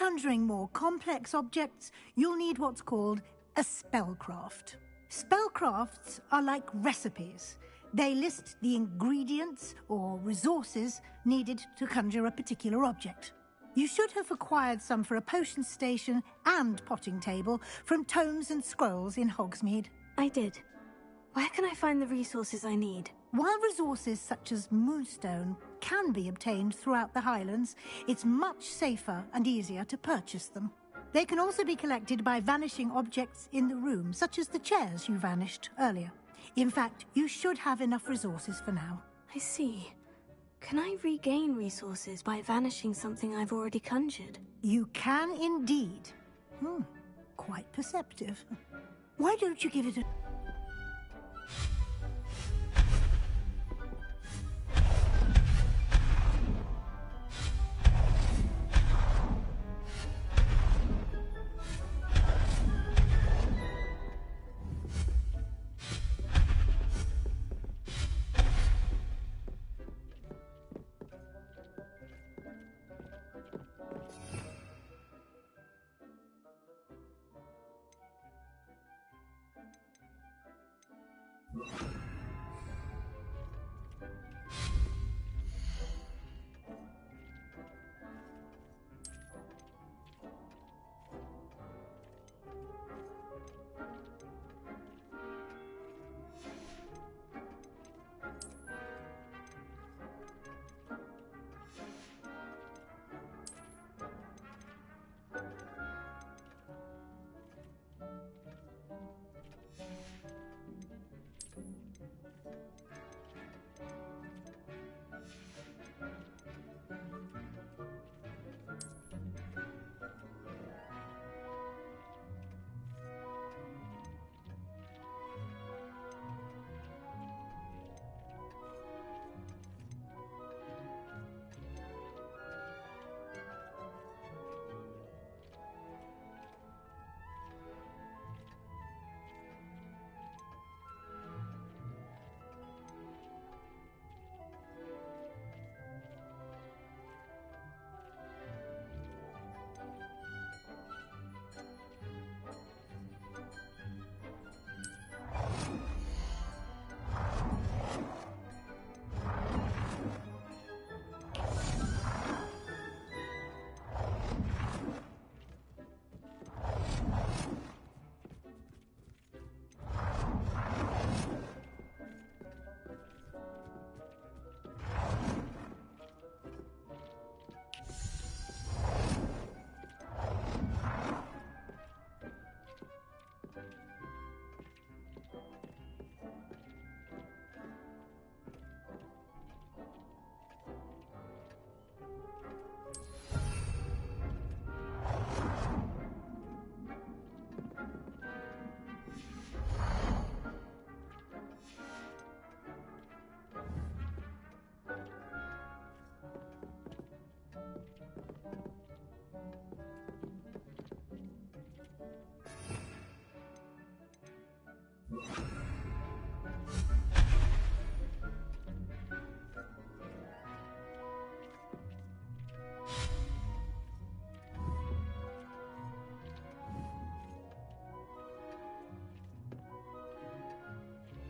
conjuring more complex objects, you'll need what's called a spellcraft. Spellcrafts are like recipes. They list the ingredients or resources needed to conjure a particular object. You should have acquired some for a potion station and potting table from Tomes and Scrolls in Hogsmeade. I did. Where can I find the resources I need? While resources such as Moonstone can be obtained throughout the Highlands, it's much safer and easier to purchase them. They can also be collected by vanishing objects in the room, such as the chairs you vanished earlier. In fact, you should have enough resources for now. I see. Can I regain resources by vanishing something I've already conjured? You can indeed. Quite perceptive. Why don't you give it a...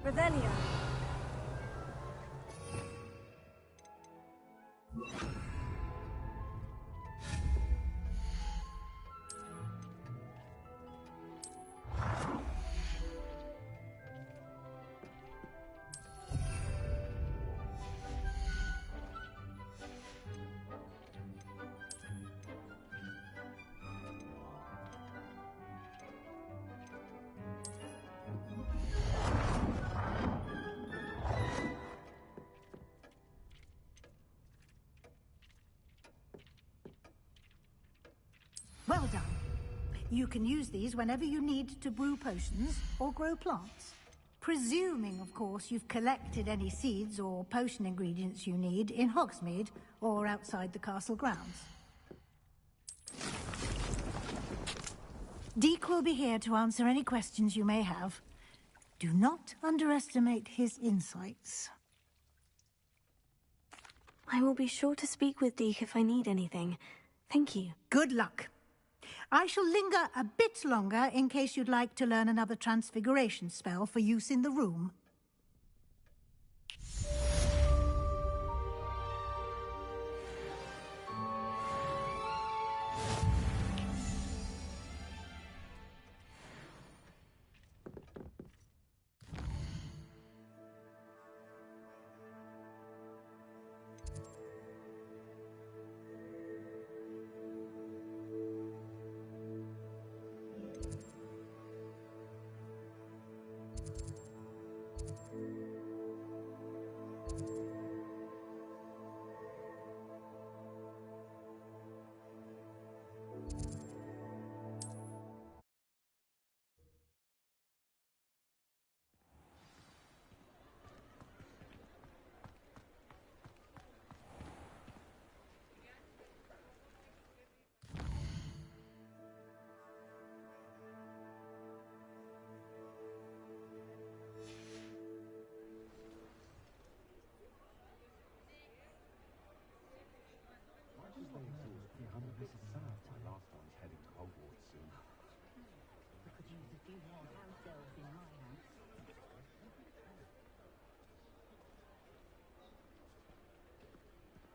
Revelio. Well done. You can use these whenever you need to brew potions or grow plants. Presuming, of course, you've collected any seeds or potion ingredients you need in Hogsmeade or outside the castle grounds. Deek will be here to answer any questions you may have. Do not underestimate his insights. I will be sure to speak with Deek if I need anything. Thank you. Good luck. I shall linger a bit longer in case you'd like to learn another transfiguration spell for use in the room.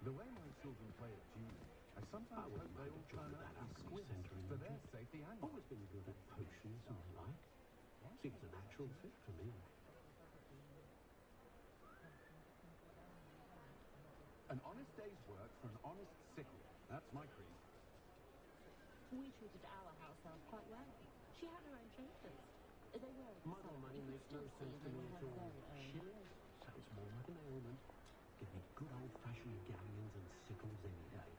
The way my children play at Julie, I sometimes hope they all turn out and squint for their safety and always been good at potions and the like. Seems a natural fit for me. An honest day's work for an honest sickle. That's my creed. We treated our house elf quite well. She had her own chambers. They were Muddle money makes no sense to me at all. Shillings sounds more like an ailment. Give me good old-fashioned galleons and sickles any day.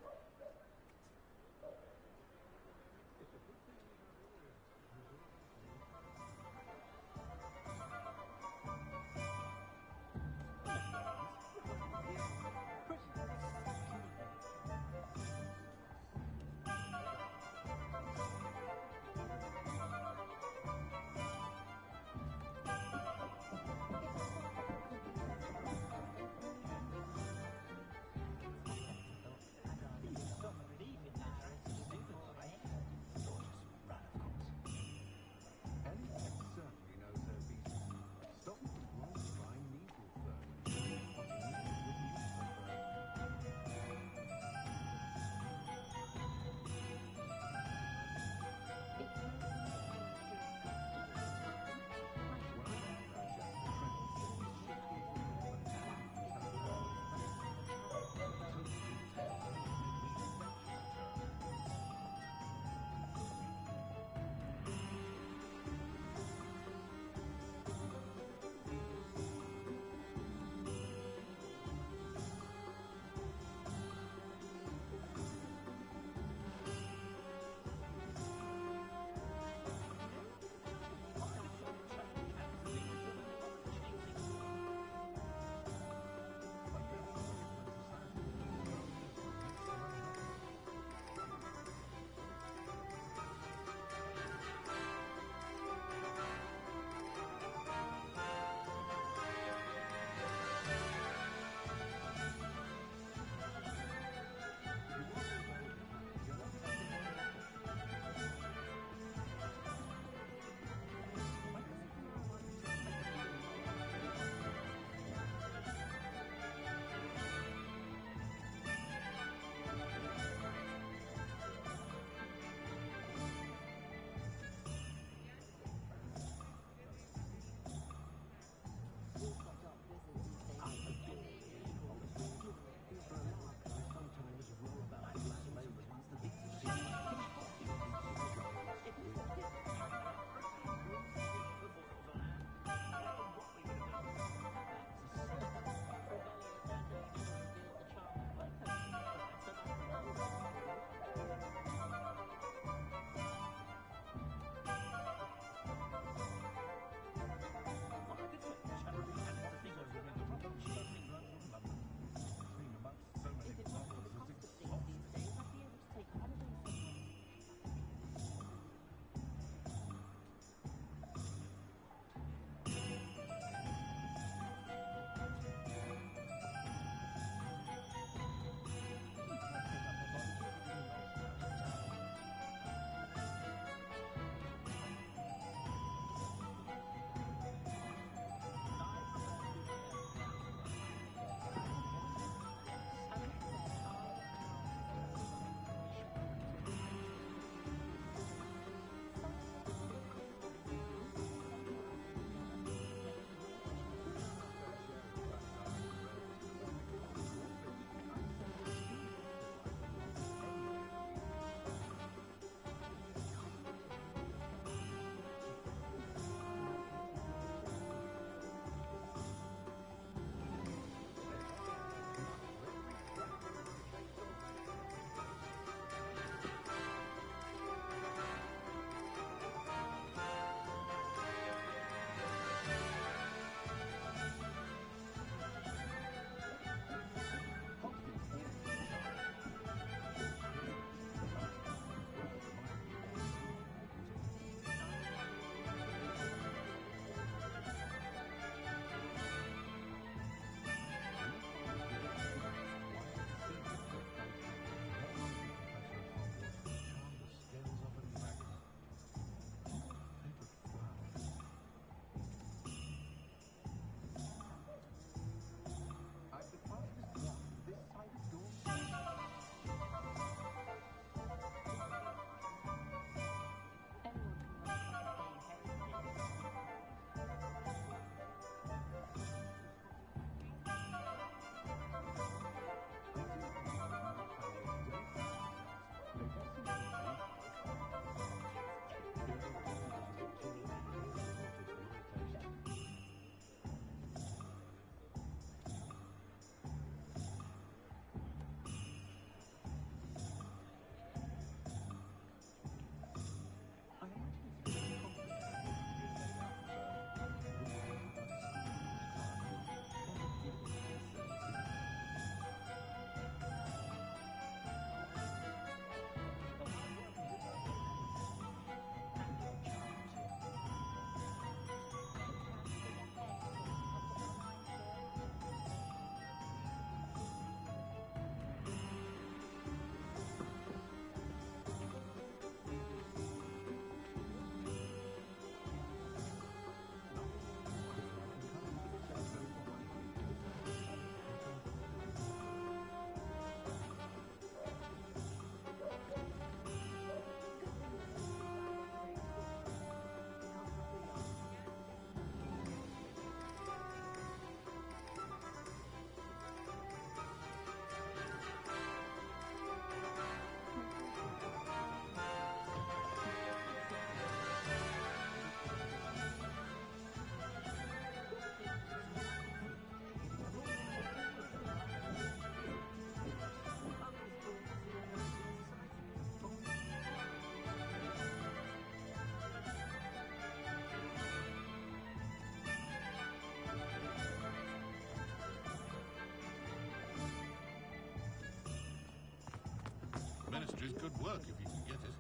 work if you can get it.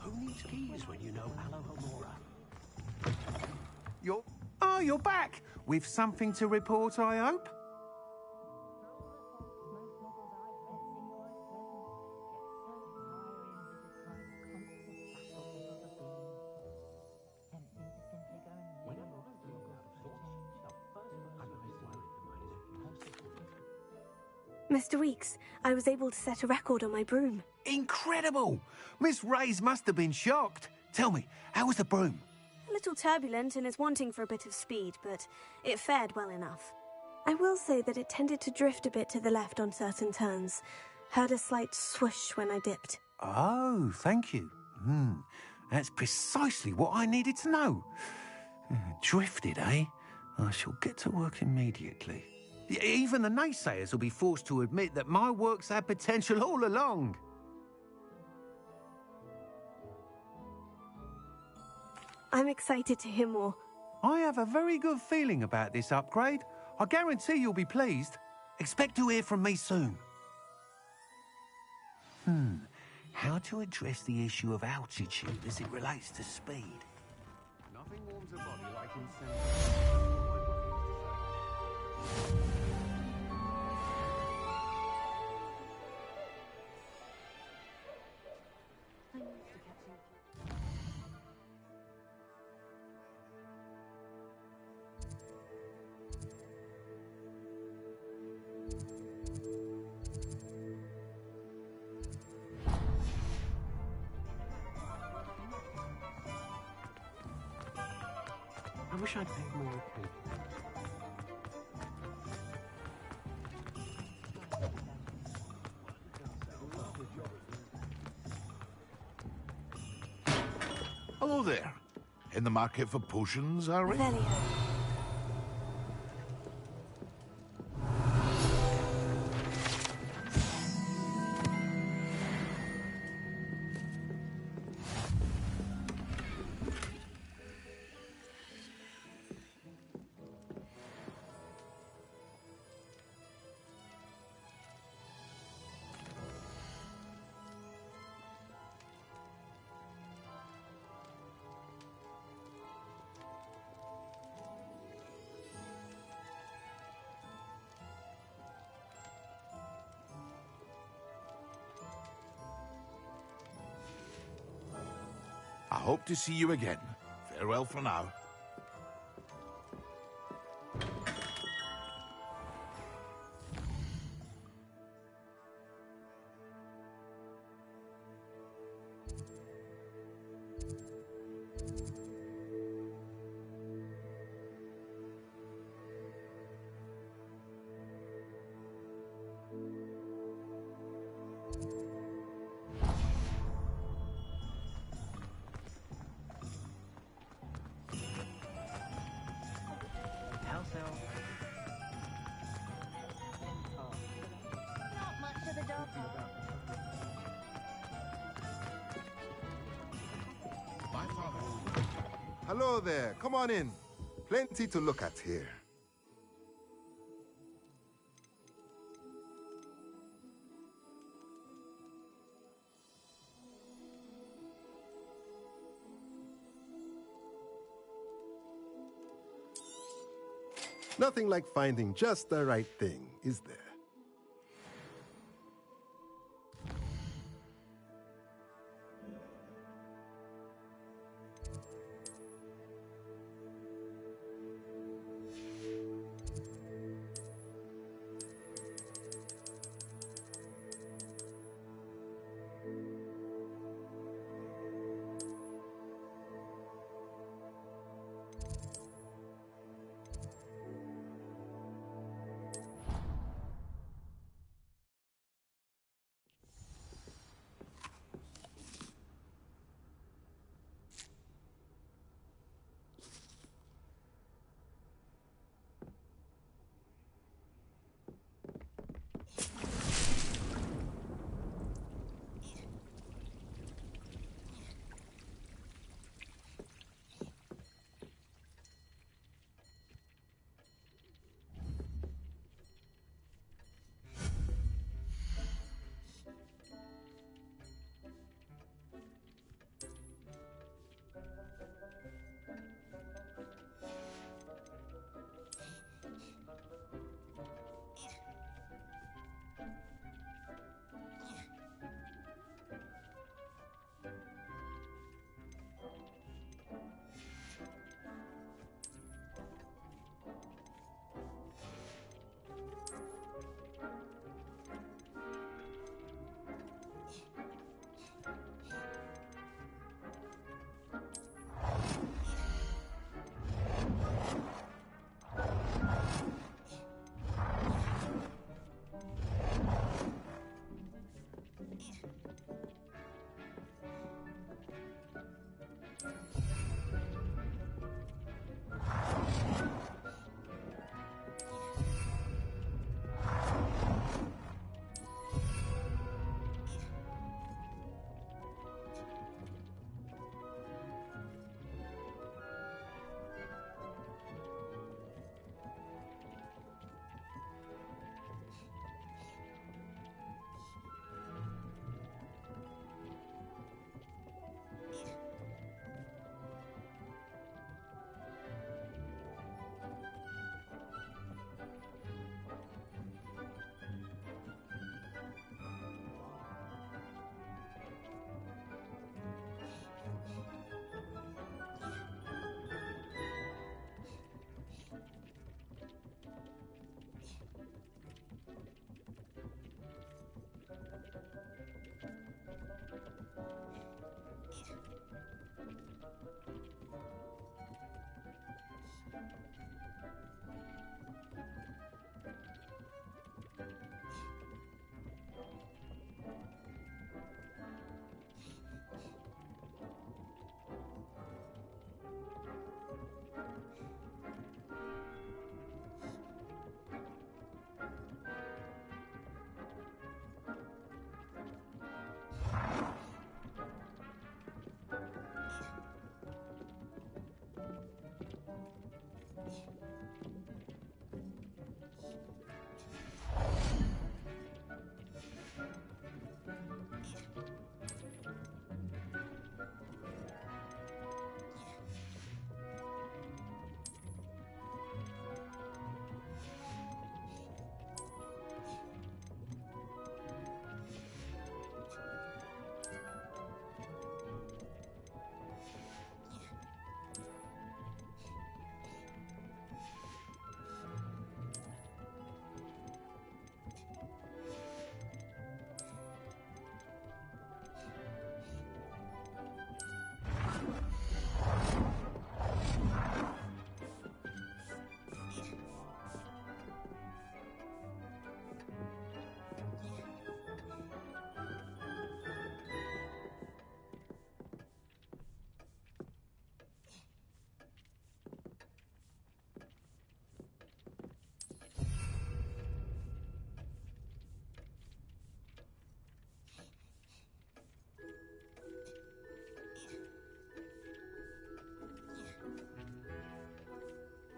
Who needs keys when you know Alohomora? You're back! With something to report, I hope? Mr. Weeks, I was able to set a record on my broom. Incredible! Miss Reyes must have been shocked. Tell me, how was the broom? A little turbulent and is wanting for a bit of speed, but it fared well enough. I will say that it tended to drift a bit to the left on certain turns. Heard a slight swoosh when I dipped. Oh, thank you. That's precisely what I needed to know. Drifted, eh? I shall get to work immediately. Even the naysayers will be forced to admit that my work's had potential all along. I'm excited to hear more. I have a very good feeling about this upgrade. I guarantee you'll be pleased. Expect to hear from me soon. How to address the issue of altitude as it relates to speed? Nothing warms a body like incense. I wish I'd paid more attention. Hello there. In the market for potions, are we? Velio. I hope to see you again. Farewell for now. Not much of the dog. My father. Hello there. Come on in. Plenty to look at here. Nothing like finding just the right thing, is there?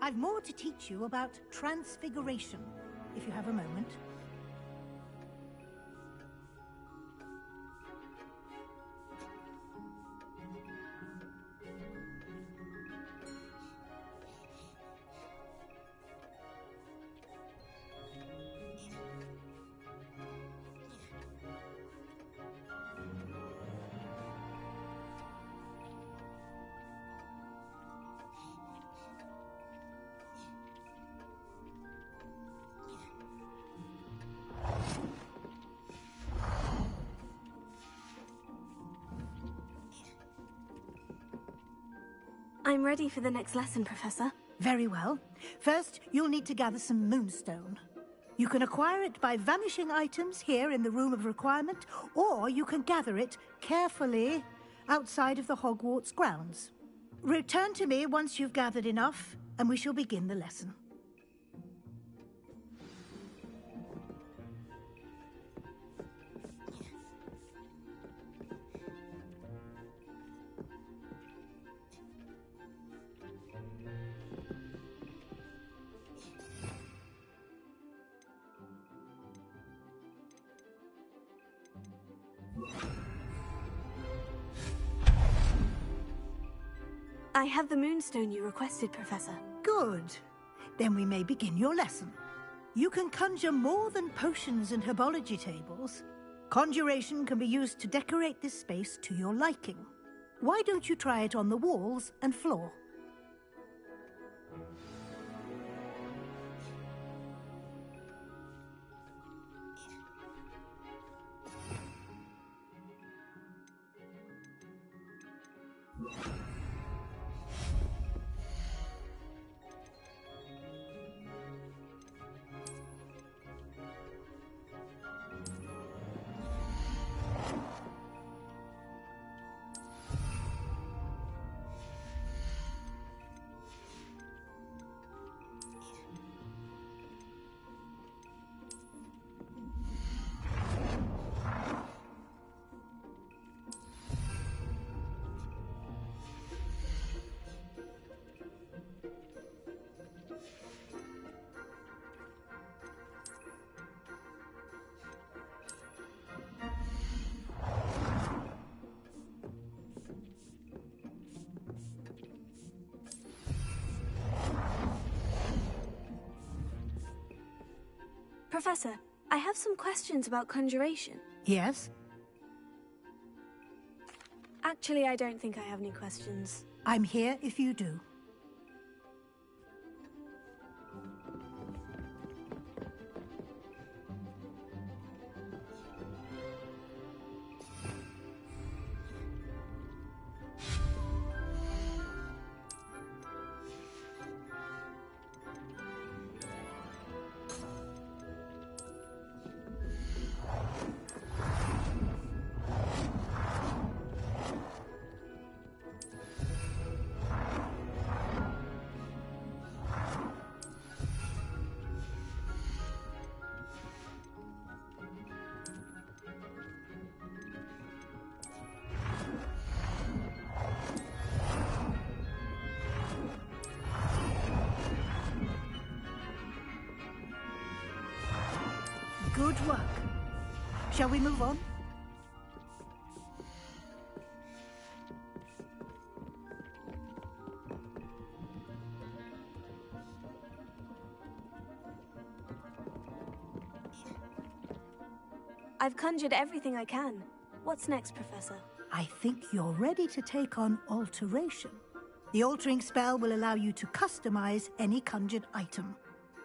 I've more to teach you about transfiguration, if you have a moment. I'm ready for the next lesson, Professor. Very well. First, you'll need to gather some moonstone. You can acquire it by vanishing items here in the Room of Requirement, or you can gather it carefully outside of the Hogwarts grounds. Return to me once you've gathered enough, and we shall begin the lesson. I have the moonstone you requested, Professor. Good. Then we may begin your lesson. You can conjure more than potions and herbology tables. Conjuration can be used to decorate this space to your liking. Why don't you try it on the walls and floor? Professor, I have some questions about conjuration. Yes? Actually, I don't think I have any questions. I'm here if you do. Good work. Shall we move on? I've conjured everything I can. What's next, Professor? I think you're ready to take on alteration. The altering spell will allow you to customize any conjured item.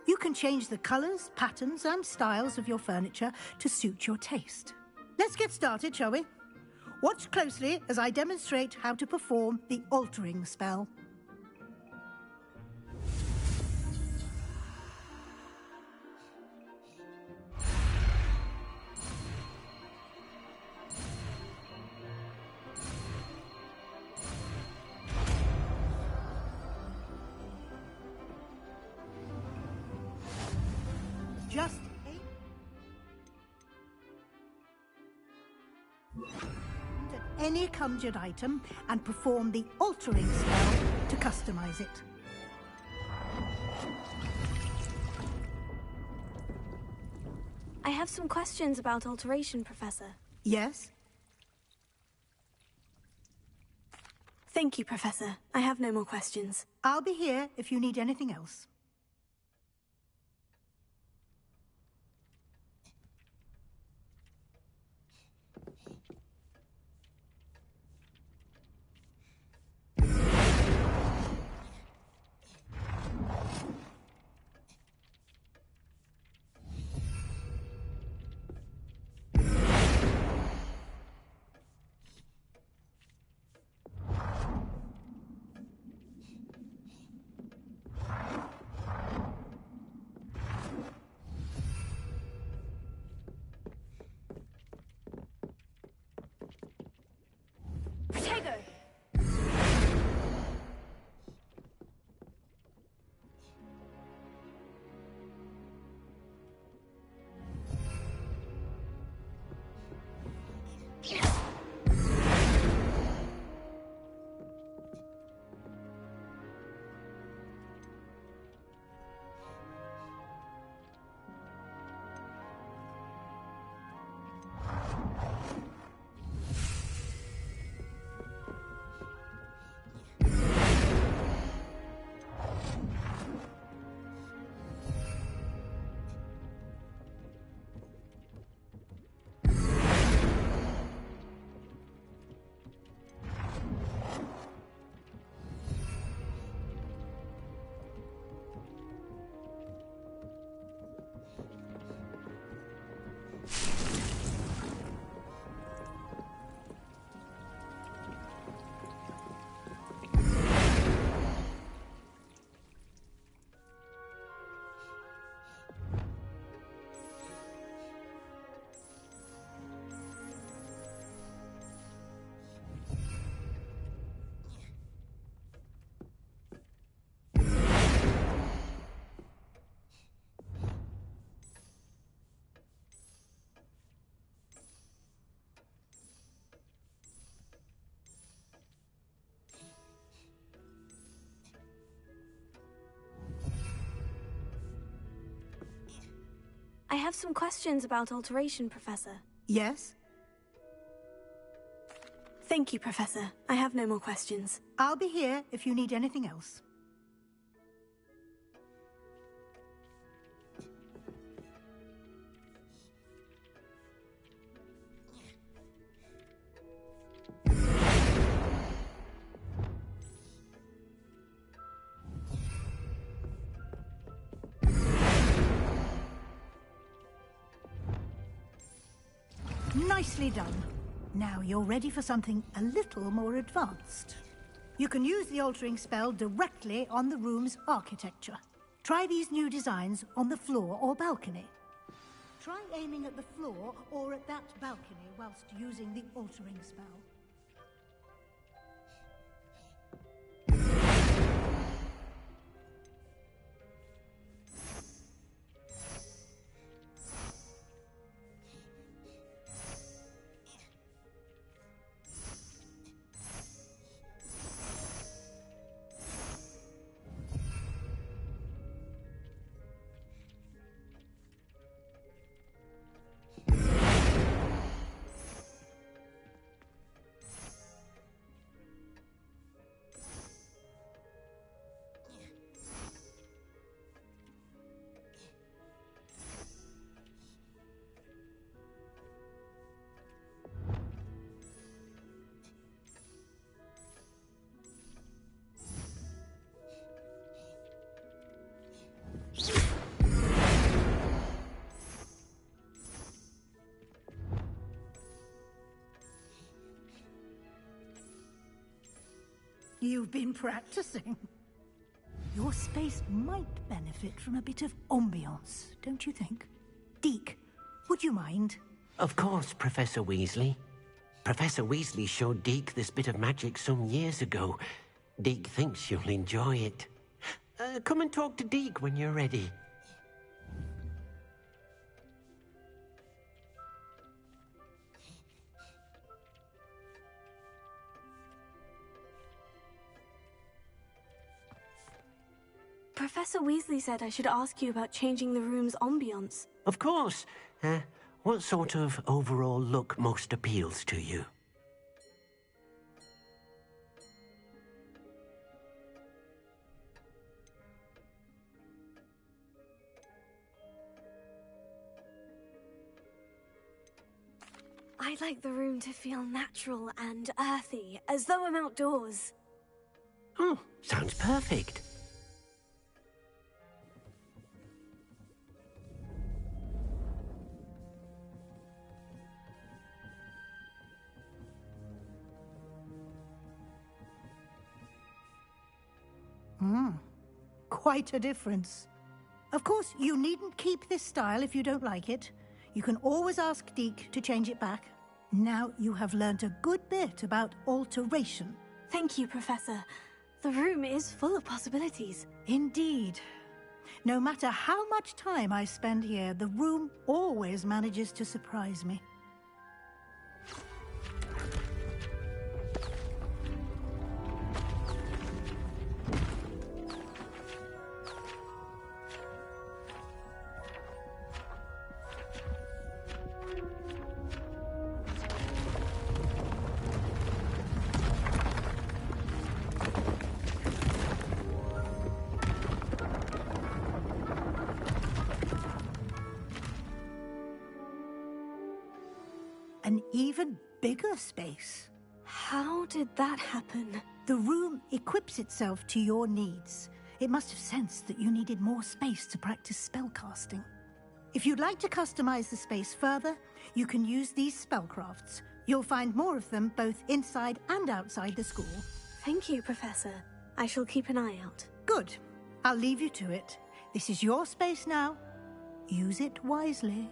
You can change the colors, patterns, and styles of your furniture to suit your taste. Let's get started, shall we? Watch closely as I demonstrate how to perform the altering spell. Just at any conjured item and perform the altering spell to customize it. I have some questions about alteration, Professor. Yes? Thank you, Professor. I have no more questions. I'll be here if you need anything else. Protego! I have some questions about alteration, Professor. Yes? Thank you, Professor. I have no more questions. I'll be here if you need anything else. Nicely done. Now you're ready for something a little more advanced. You can use the altering spell directly on the room's architecture. Try these new designs on the floor or balcony. Try aiming at the floor or at that balcony whilst using the altering spell. You've been practicing. Your space might benefit from a bit of ambiance, don't you think? Deke, would you mind? Of course, Professor Weasley. Professor Weasley showed Deke this bit of magic some years ago. Deke thinks you'll enjoy it. Come and talk to Deke when you're ready. Professor Weasley said I should ask you about changing the room's ambiance. Of course. What sort of overall look most appeals to you? I'd like the room to feel natural and earthy, as though I'm outdoors. Oh, sounds perfect. Quite a difference. Of course, you needn't keep this style if you don't like it. You can always ask Deek to change it back. Now you have learnt a good bit about alteration. Thank you, Professor. The room is full of possibilities. Indeed. No matter how much time I spend here, the room always manages to surprise me. An even bigger space. How did that happen? The room equips itself to your needs. It must have sensed that you needed more space to practice spellcasting. If you'd like to customize the space further, you can use these spellcrafts. You'll find more of them both inside and outside the school. Thank you, Professor. I shall keep an eye out. Good. I'll leave you to it. This is your space now. Use it wisely.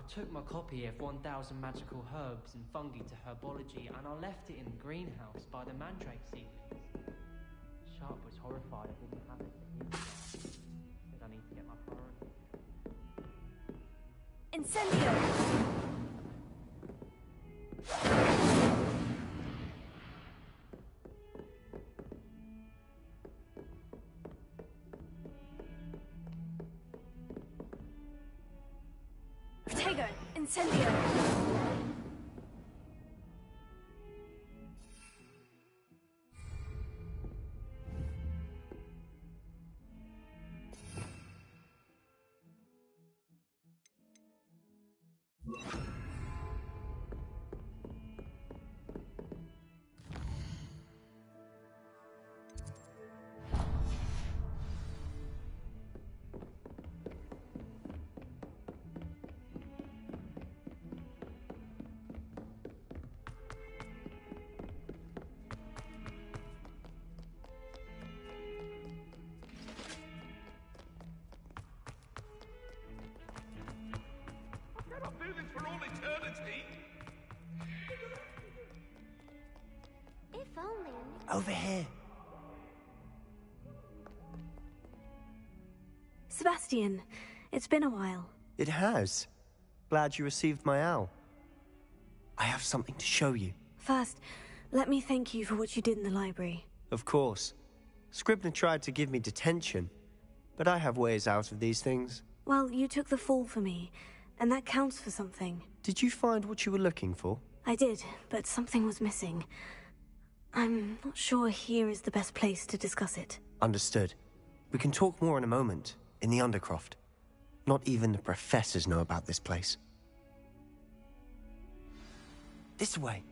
took my copy of 1000 Magical Herbs and Fungi to Herbology and I left it in the greenhouse by the mandrake seedlings. Sharp was horrified I didn't have it for him. Said I need to get my priorities. Incendio! Protego! Incendio! Cannot do this for all eternity. If only. Over here. Sebastian, it's been a while. It has. Glad you received my owl. I have something to show you. First, let me thank you for what you did in the library. Of course. Scribner tried to give me detention, but I have ways out of these things. Well, you took the fall for me, and that counts for something. Did you find what you were looking for? I did, but something was missing. I'm not sure here is the best place to discuss it. Understood. We can talk more in a moment, in the Undercroft. Not even the professors know about this place. This way.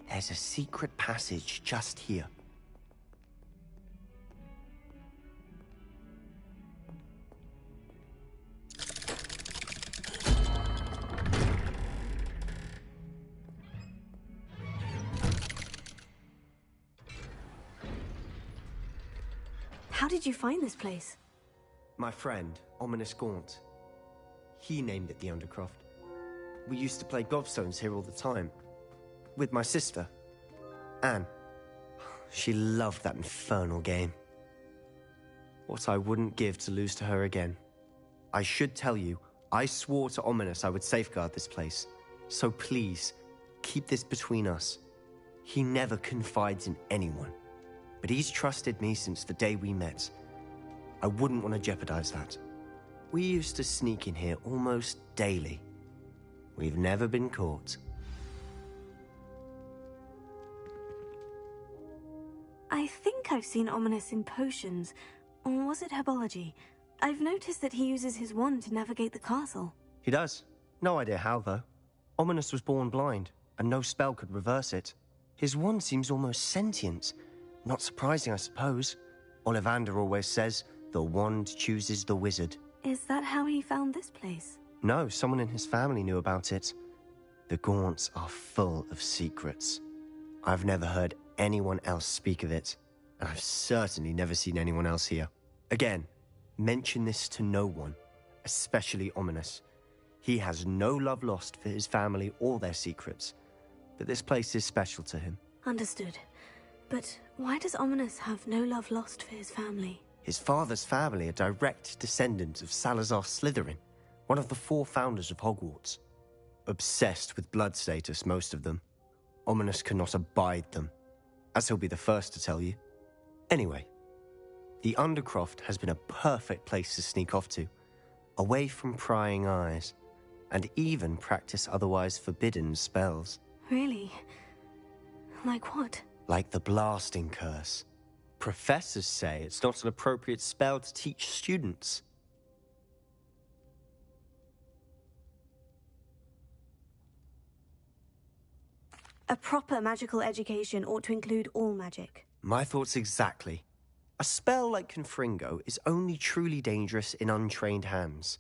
There's a secret passage just here. How did you find this place? My friend, Ominous Gaunt. He named it the Undercroft. We used to play gobstones here all the time. With my sister, Anne. She loved that infernal game. What I wouldn't give to lose to her again. I should tell you, I swore to Ominous I would safeguard this place. So please, keep this between us. He never confides in anyone. But he's trusted me since the day we met. I wouldn't want to jeopardize that. We used to sneak in here almost daily. We've never been caught. I think I've seen Ominous in potions. Or was it herbology? I've noticed that he uses his wand to navigate the castle. He does. No idea how, though. Ominous was born blind, and no spell could reverse it. His wand seems almost sentient. Not surprising, I suppose. Ollivander always says, the wand chooses the wizard. Is that how he found this place? No, someone in his family knew about it. The Gaunts are full of secrets. I've never heard anyone else speak of it, and I've certainly never seen anyone else here. Again, mention this to no one, especially Ominous. He has no love lost for his family or their secrets, but this place is special to him. Understood. But why does Ominous have no love lost for his family? His father's family are direct descendants of Salazar Slytherin, one of the 4 founders of Hogwarts. Obsessed with blood status, most of them. Ominous cannot abide them, as he'll be the first to tell you. Anyway, the Undercroft has been a perfect place to sneak off to, away from prying eyes, and even practice otherwise forbidden spells. Really? Like what? Like the Blasting Curse. Professors say it's not an appropriate spell to teach students. A proper magical education ought to include all magic. My thoughts exactly. A spell like Confringo is only truly dangerous in untrained hands.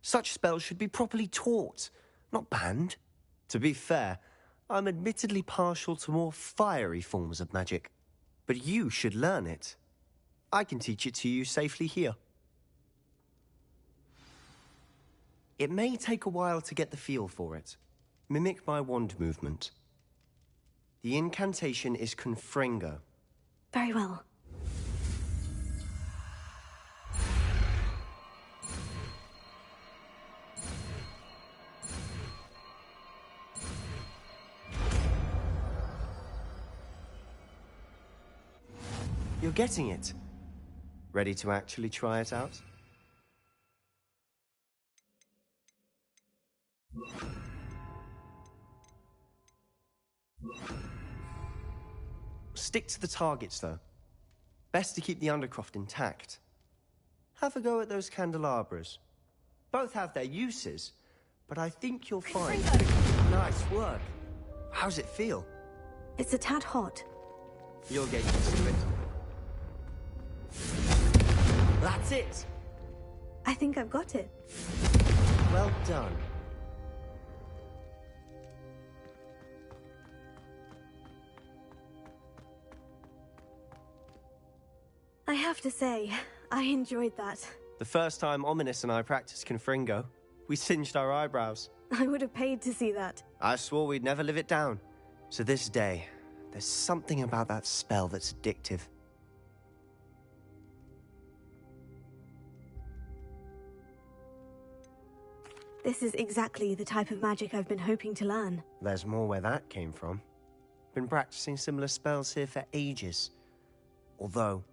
Such spells should be properly taught, not banned. To be fair, I'm admittedly partial to more fiery forms of magic. But you should learn it. I can teach it to you safely here. It may take a while to get the feel for it. Mimic my wand movement. The incantation is Confringo. Very well. You're getting it. Ready to actually try it out? Stick to the targets, though. Best to keep the Undercroft intact. Have a go at those candelabras. Both have their uses, but I think you'll find... Nice work. How's it feel? It's a tad hot. You'll get used to it. That's it! I think I've got it. Well done. I have to say, I enjoyed that. The first time Ominous and I practiced Confringo, we singed our eyebrows. I would have paid to see that. I swore we'd never live it down. So this day, there's something about that spell that's addictive. This is exactly the type of magic I've been hoping to learn. There's more where that came from. Been practicing similar spells here for ages. Although,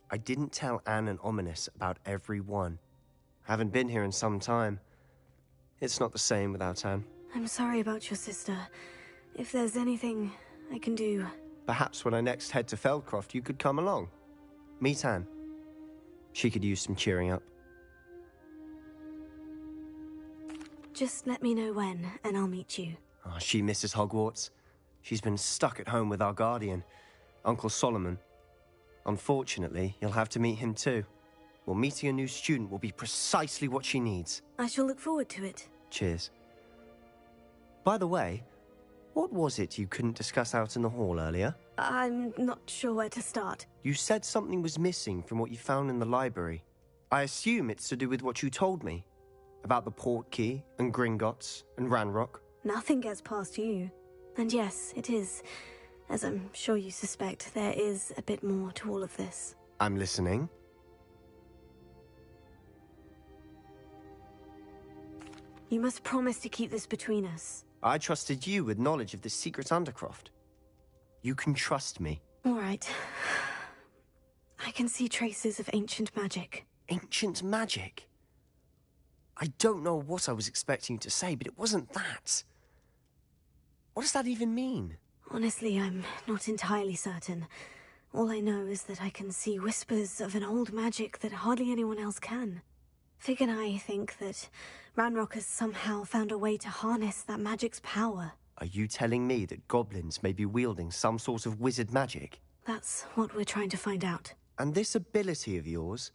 I didn't tell Anne and Ominous about every one. Haven't been here in some time. It's not the same without Anne. I'm sorry about your sister. If there's anything I can do... Perhaps when I next head to Feldcroft, you could come along. Meet Anne. She could use some cheering up. Just let me know when, and I'll meet you. Oh, she misses Hogwarts. She's been stuck at home with our guardian, Uncle Solomon. Unfortunately, you'll have to meet him too. Well, meeting a new student will be precisely what she needs. I shall look forward to it. Cheers. By the way, what was it you couldn't discuss out in the hall earlier? I'm not sure where to start. You said something was missing from what you found in the library. I assume it's to do with what you told me. About the Portkey, and Gringotts, and Ranrock. Nothing gets past you. And yes, it is. As I'm sure you suspect, there is a bit more to all of this. I'm listening. You must promise to keep this between us. I trusted you with knowledge of the secret Undercroft. You can trust me. All right. I can see traces of ancient magic. Ancient magic? I don't know what I was expecting you to say, but it wasn't that. What does that even mean? Honestly, I'm not entirely certain. All I know is that I can see whispers of an old magic that hardly anyone else can. Fig and I think that Ranrock has somehow found a way to harness that magic's power. Are you telling me that goblins may be wielding some sort of wizard magic? That's what we're trying to find out. And this ability of yours,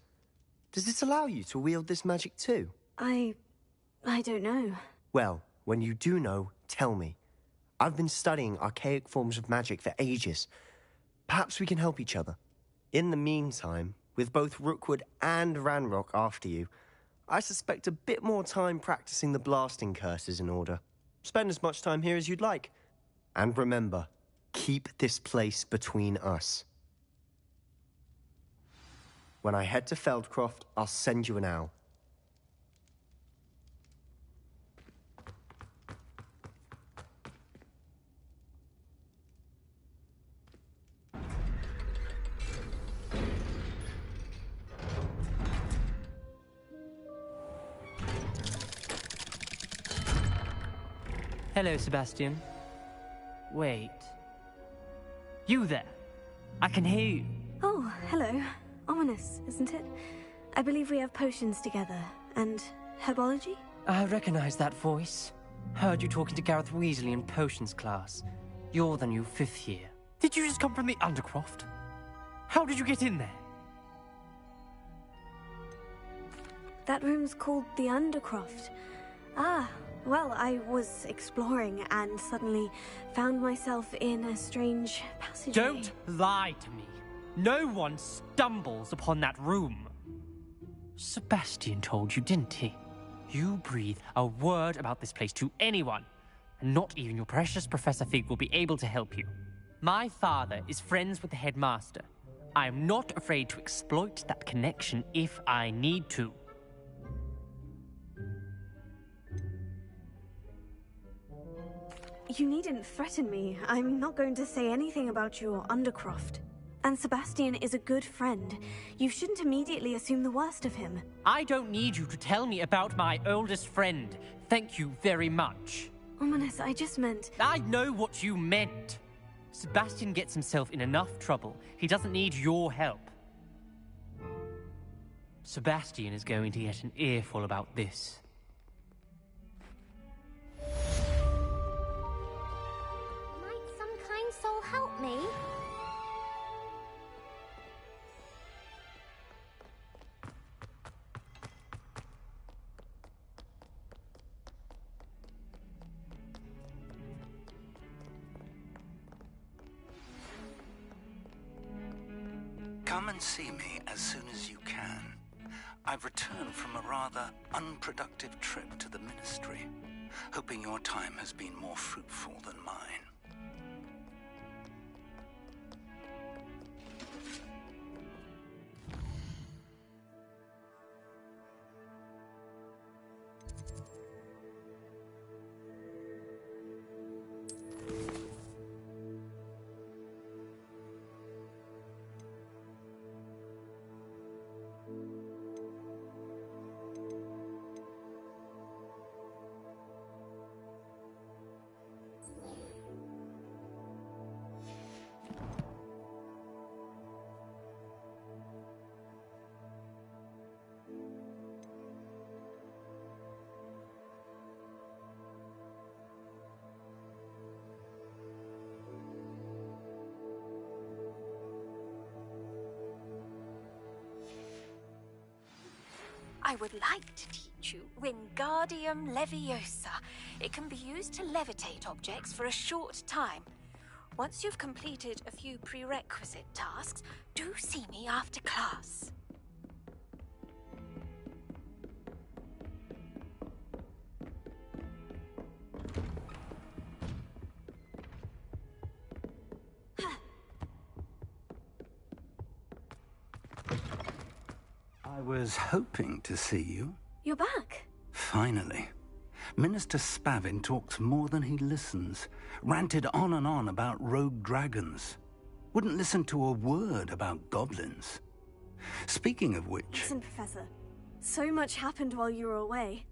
does it allow you to wield this magic too? I don't know. Well, when you do know, tell me. I've been studying archaic forms of magic for ages. Perhaps we can help each other. In the meantime, with both Rookwood and Ranrock after you, I suspect a bit more time practicing the blasting curse is in order. Spend as much time here as you'd like. And remember, keep this place between us. When I head to Feldcroft, I'll send you an owl. Hello, Sebastian. Wait. You there? I can hear you. Oh, hello. Ominous, isn't it? I believe we have potions together. And herbology? I recognize that voice. Heard you talking to Gareth Weasley in potions class. You're the new 5th year. Did you just come from the Undercroft? How did you get in there? That room's called the Undercroft. Ah, well, I was exploring and suddenly found myself in a strange passageway. Don't lie to me. No one stumbles upon that room. Sebastian told you, didn't he? you breathe a word about this place to anyone, and not even your precious Professor Fig will be able to help you. My father is friends with the headmaster. I am not afraid to exploit that connection if I need to. You needn't threaten me. I'm not going to say anything about you or Undercroft. And Sebastian is a good friend. You shouldn't immediately assume the worst of him. I don't need you to tell me about my oldest friend. Thank you very much. Ominous, I just meant... I know what you meant. Sebastian gets himself in enough trouble. He doesn't need your help. Sebastian is going to get an earful about this. Might some kind soul help me? Come and see me as soon as you can. I've returned from a rather unproductive trip to the Ministry, hoping your time has been more fruitful than mine. I would like to teach you Wingardium Leviosa. It can be used to levitate objects for a short time. Once you've completed a few prerequisite tasks, do see me after class. I was hoping to see you. You're back. Finally. Minister Spavin talks more than he listens. Ranted on and on about rogue dragons. Wouldn't listen to a word about goblins. Speaking of which... Listen, Professor. So much happened while you were away.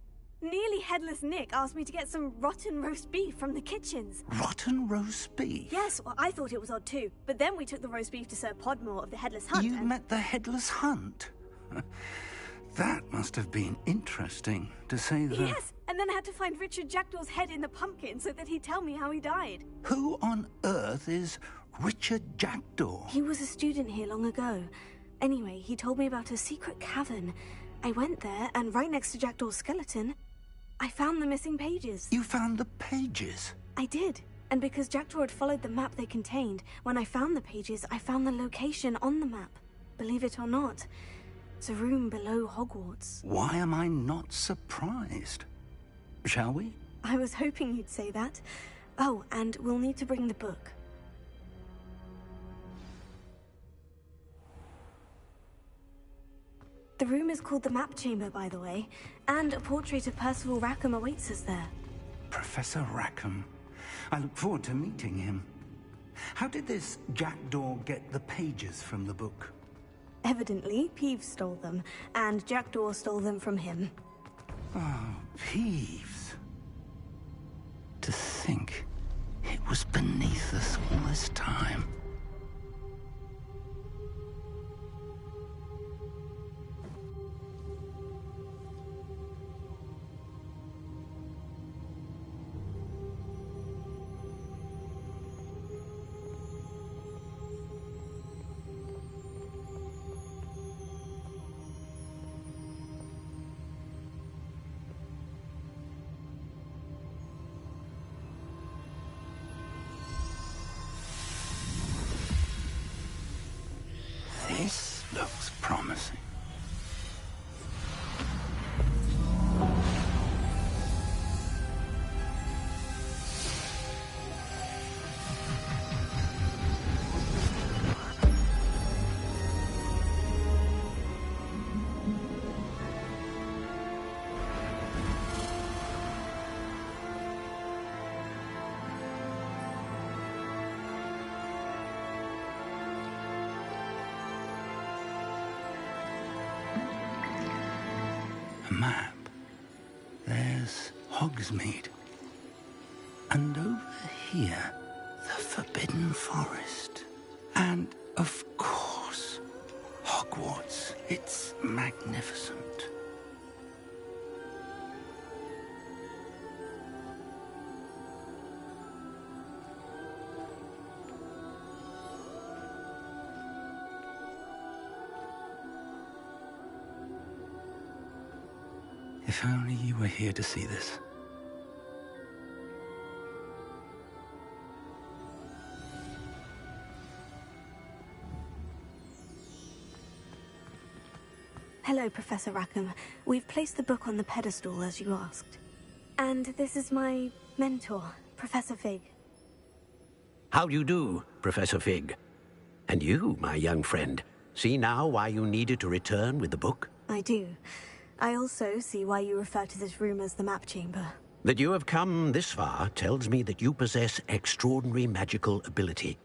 Nearly Headless Nick asked me to get some rotten roast beef from the kitchens. Rotten roast beef? Yes, well, I thought it was odd too. But then we took the roast beef to Sir Podmore of the Headless Hunt. You met the Headless Hunt? That must have been interesting, to say the... Yes, and then I had to find Richard Jackdaw's head in the pumpkin so that he'd tell me how he died. Who on earth is Richard Jackdaw? He was a student here long ago. Anyway, he told me about a secret cavern. I went there, and right next to Jackdaw's skeleton, I found the missing pages. You found the pages? I did. And because Jackdaw had followed the map they contained, when I found the pages, I found the location on the map. Believe it or not, it's a room below Hogwarts. Why am I not surprised? Shall we? I was hoping you'd say that. Oh, and we'll need to bring the book. The room is called the Map Chamber, by the way, and a portrait of Percival Rackham awaits us there. Professor Rackham. I look forward to meeting him. How did this Jackdaw get the pages from the book? Evidently, Peeves stole them, and Jackdaw stole them from him. Oh, Peeves. To think it was beneath us all this time. there's Hogsmeade. And over here, the Forbidden Forest. And, of course, Hogwarts. It's magnificent. If only you were here to see this. Hello, Professor Rackham. We've placed the book on the pedestal, as you asked. And this is my mentor, Professor Fig. How do you do, Professor Fig? And you, my young friend, see now why you needed to return with the book? I do. I also see why you refer to this room as the map chamber. That you have come this far tells me that you possess extraordinary magical ability,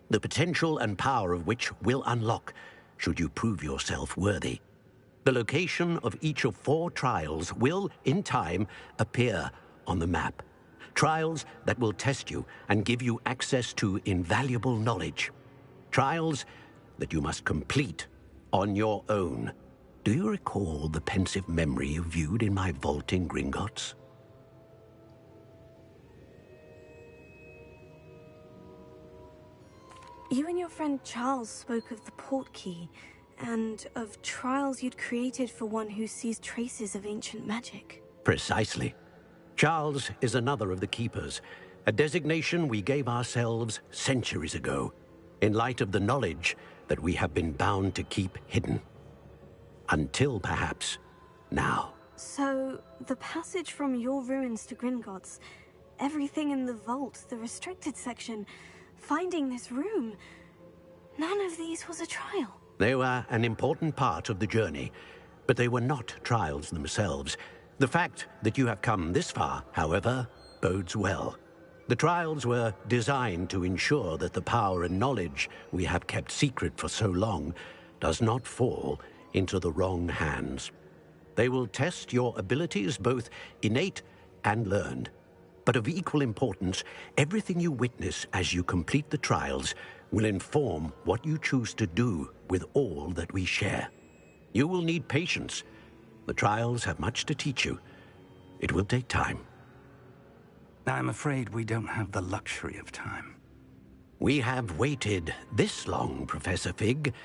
the potential and power of which will unlock should you prove yourself worthy. The location of each of 4 trials will, in time, appear on the map. Trials that will test you and give you access to invaluable knowledge. Trials that you must complete on your own. Do you recall the pensive memory you viewed in my vault in Gringotts? You and your friend Charles spoke of the Portkey, and of trials you'd created for one who sees traces of ancient magic. Precisely. Charles is another of the Keepers, a designation we gave ourselves centuries ago, in light of the knowledge that we have been bound to keep hidden. Until, perhaps, now. So, the passage from your ruins to Gringotts, everything in the vault, the restricted section, finding this room, none of these was a trial. They were an important part of the journey, but they were not trials themselves. The fact that you have come this far, however, bodes well. The trials were designed to ensure that the power and knowledge we have kept secret for so long does not fall into the wrong hands. They will test your abilities, both innate and learned. But of equal importance, everything you witness as you complete the trials will inform what you choose to do with all that we share. You will need patience. The trials have much to teach you. It will take time. I'm afraid we don't have the luxury of time. We have waited this long, Professor Fig.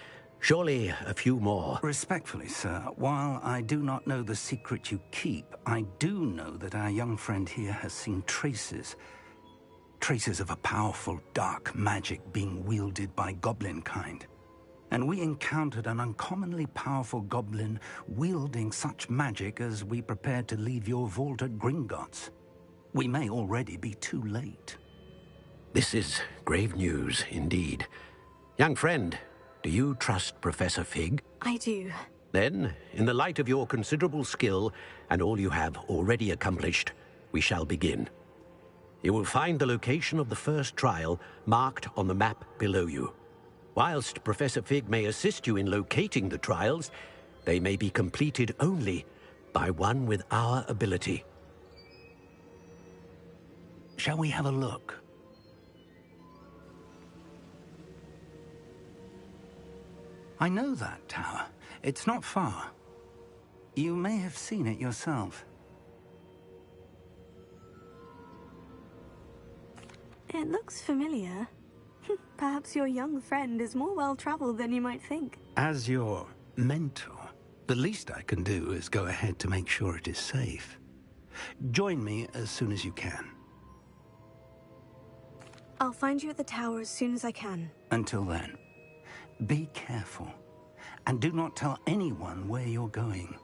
Surely a few more. Respectfully, sir, while I do not know the secret you keep, I do know that our young friend here has seen traces of a powerful dark magic being wielded by goblin kind. And we encountered an uncommonly powerful goblin wielding such magic as we prepared to leave your vault at Gringotts. We may already be too late. This is grave news indeed. Young friend, do you trust Professor Fig? I do. Then, in the light of your considerable skill and all you have already accomplished, we shall begin. You will find the location of the first trial marked on the map below you. Whilst Professor Fig may assist you in locating the trials, they may be completed only by one with our ability. Shall we have a look? I know that tower. It's not far. You may have seen it yourself. It looks familiar. Perhaps your young friend is more well-traveled than you might think. As your mentor, the least I can do is go ahead to make sure it is safe. Join me as soon as you can. I'll find you at the tower as soon as I can. Until then, be careful, and do not tell anyone where you're going.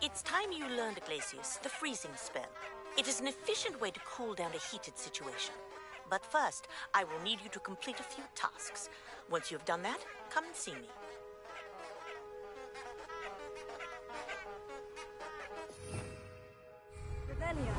It's time you learned, Glacius, the freezing spell. It is an efficient way to cool down a heated situation. But first, I will need you to complete a few tasks. Once you have done that, come and see me. Revelio.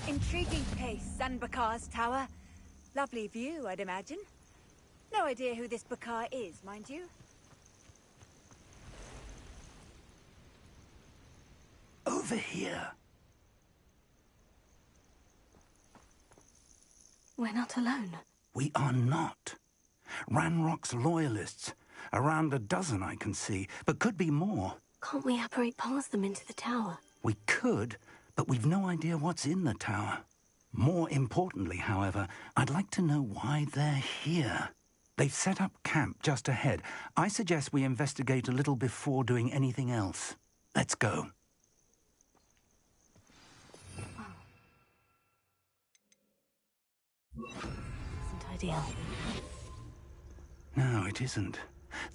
Intriguing place, Zanbakar's tower. Lovely view, I'd imagine. No idea who this Bakar is, mind you. Over here. We're not alone. We are not. Ranrock's loyalists. Around a dozen I can see, but could be more. Can't we apparate past them into the tower? We could, but we've no idea what's in the tower. More importantly, however, I'd like to know why they're here. They've set up camp just ahead. I suggest we investigate a little before doing anything else. Let's go. Isn't ideal. No, it isn't.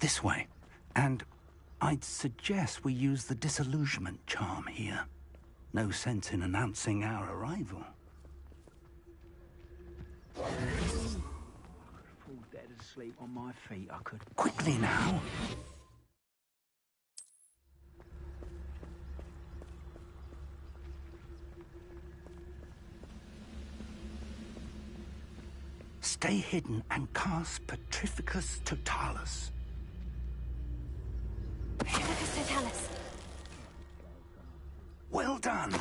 This way. And I'd suggest we use the disillusionment charm here. No sense in announcing our arrival. Fall dead asleep on my feet, I could. Quickly now! Stay hidden and cast Petrificus Totalis. Petrificus Totalis. Well done!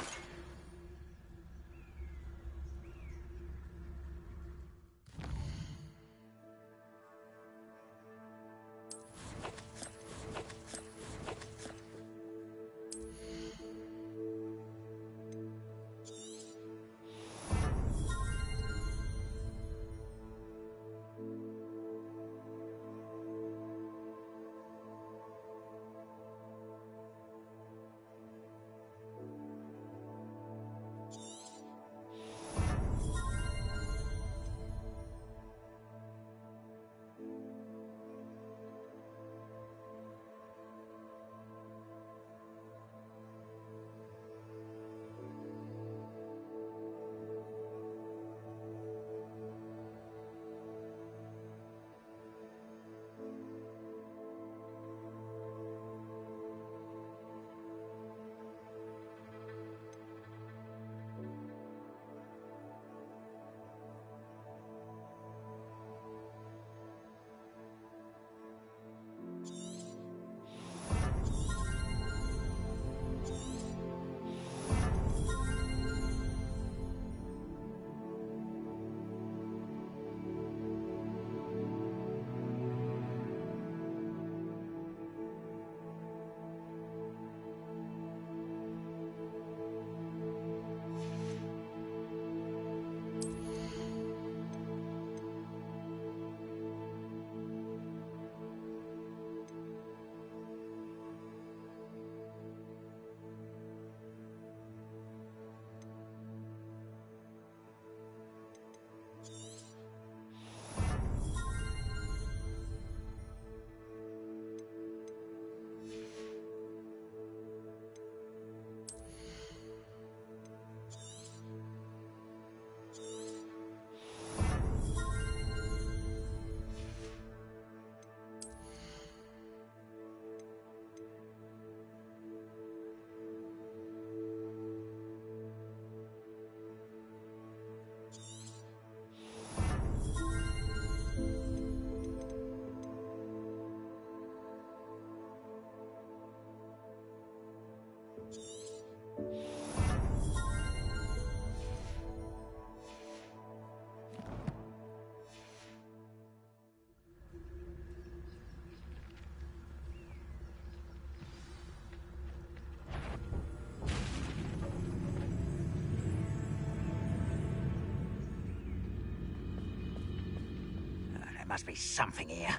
must be something here.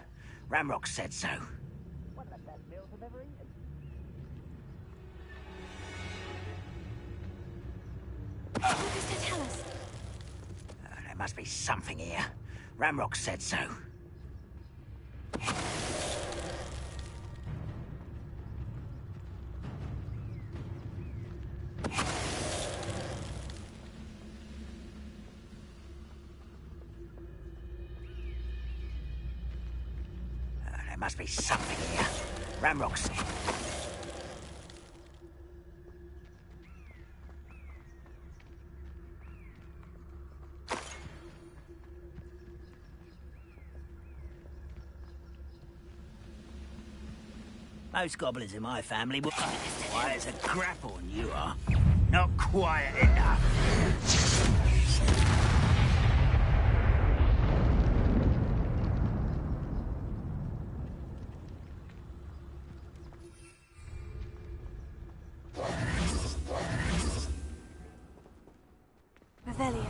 Ramrock said so. One of the best meals I've ever eaten. What does it tell us? There must be something here. Ramrock said so. There must be something here. Ramrock said. Most goblins in my family were quiet as a grapple, and you are not quiet enough. Revelio.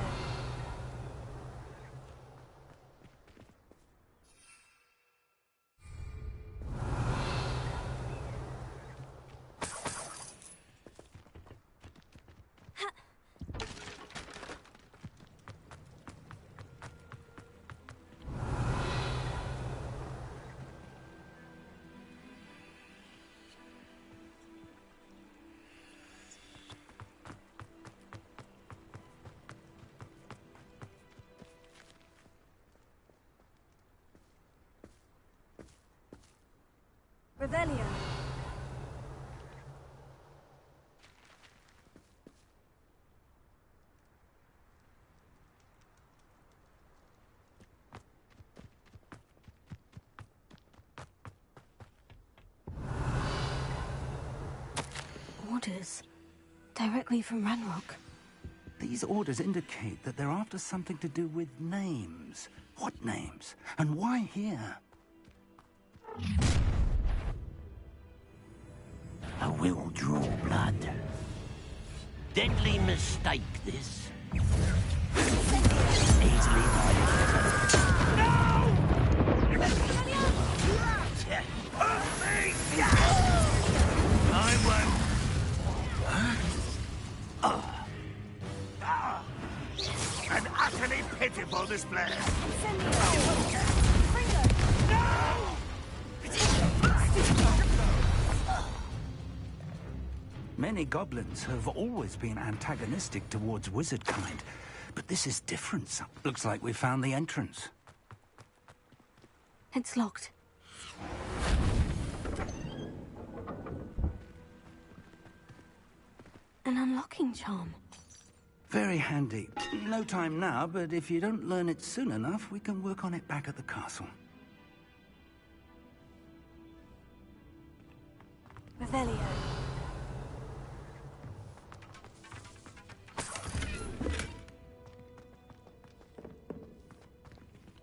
Revelio. Orders. Directly from Ranrock. These orders indicate that they're after something to do with names. What names? And why here? I will draw blood. Deadly mistake, this. Easily I won't. An utterly pitiful display. Many goblins have always been antagonistic towards wizard kind, but this is different. Looks like we found the entrance. It's locked. An unlocking charm. Very handy. No time now, but if you don't learn it soon enough, we can work on it back at the castle. Revelio.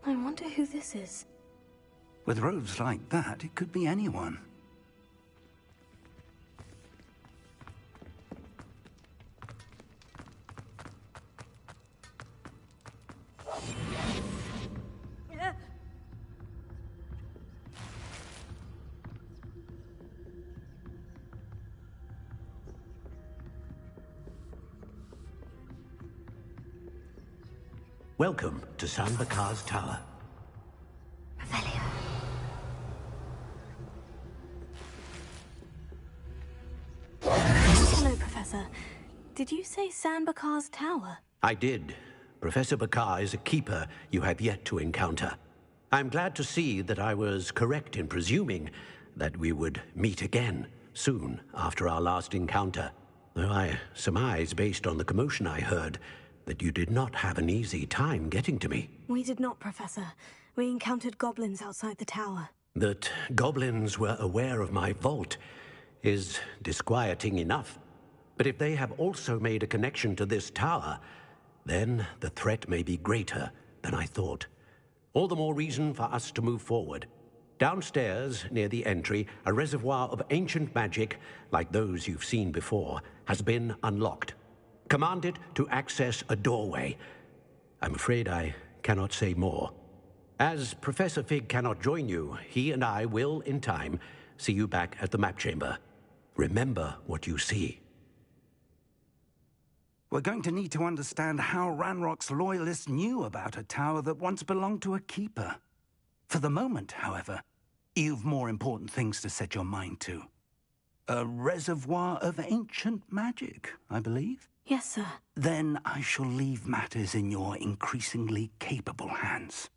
I wonder who this is. With robes like that, it could be anyone. Welcome to San Bakar's Tower. Revelio. Hello, Professor. Did you say San Bakar's Tower? I did. Professor Bakar is a keeper you have yet to encounter. I'm glad to see that I was correct in presuming that we would meet again soon after our last encounter. Though I surmise, based on the commotion I heard, that you did not have an easy time getting to me. We did not, Professor. We encountered goblins outside the tower. That goblins were aware of my vault is disquieting enough. But if they have also made a connection to this tower, then the threat may be greater than I thought. All the more reason for us to move forward. Downstairs, near the entry, a reservoir of ancient magic, like those you've seen before, has been unlocked. Command it to access a doorway. I'm afraid I cannot say more. As Professor Fig cannot join you, he and I will, in time, see you back at the map chamber. Remember what you see. We're going to need to understand how Ranrock's loyalists knew about a tower that once belonged to a keeper. For the moment, however, you've more important things to set your mind to. A reservoir of ancient magic, I believe? Yes, sir. Then I shall leave matters in your increasingly capable hands.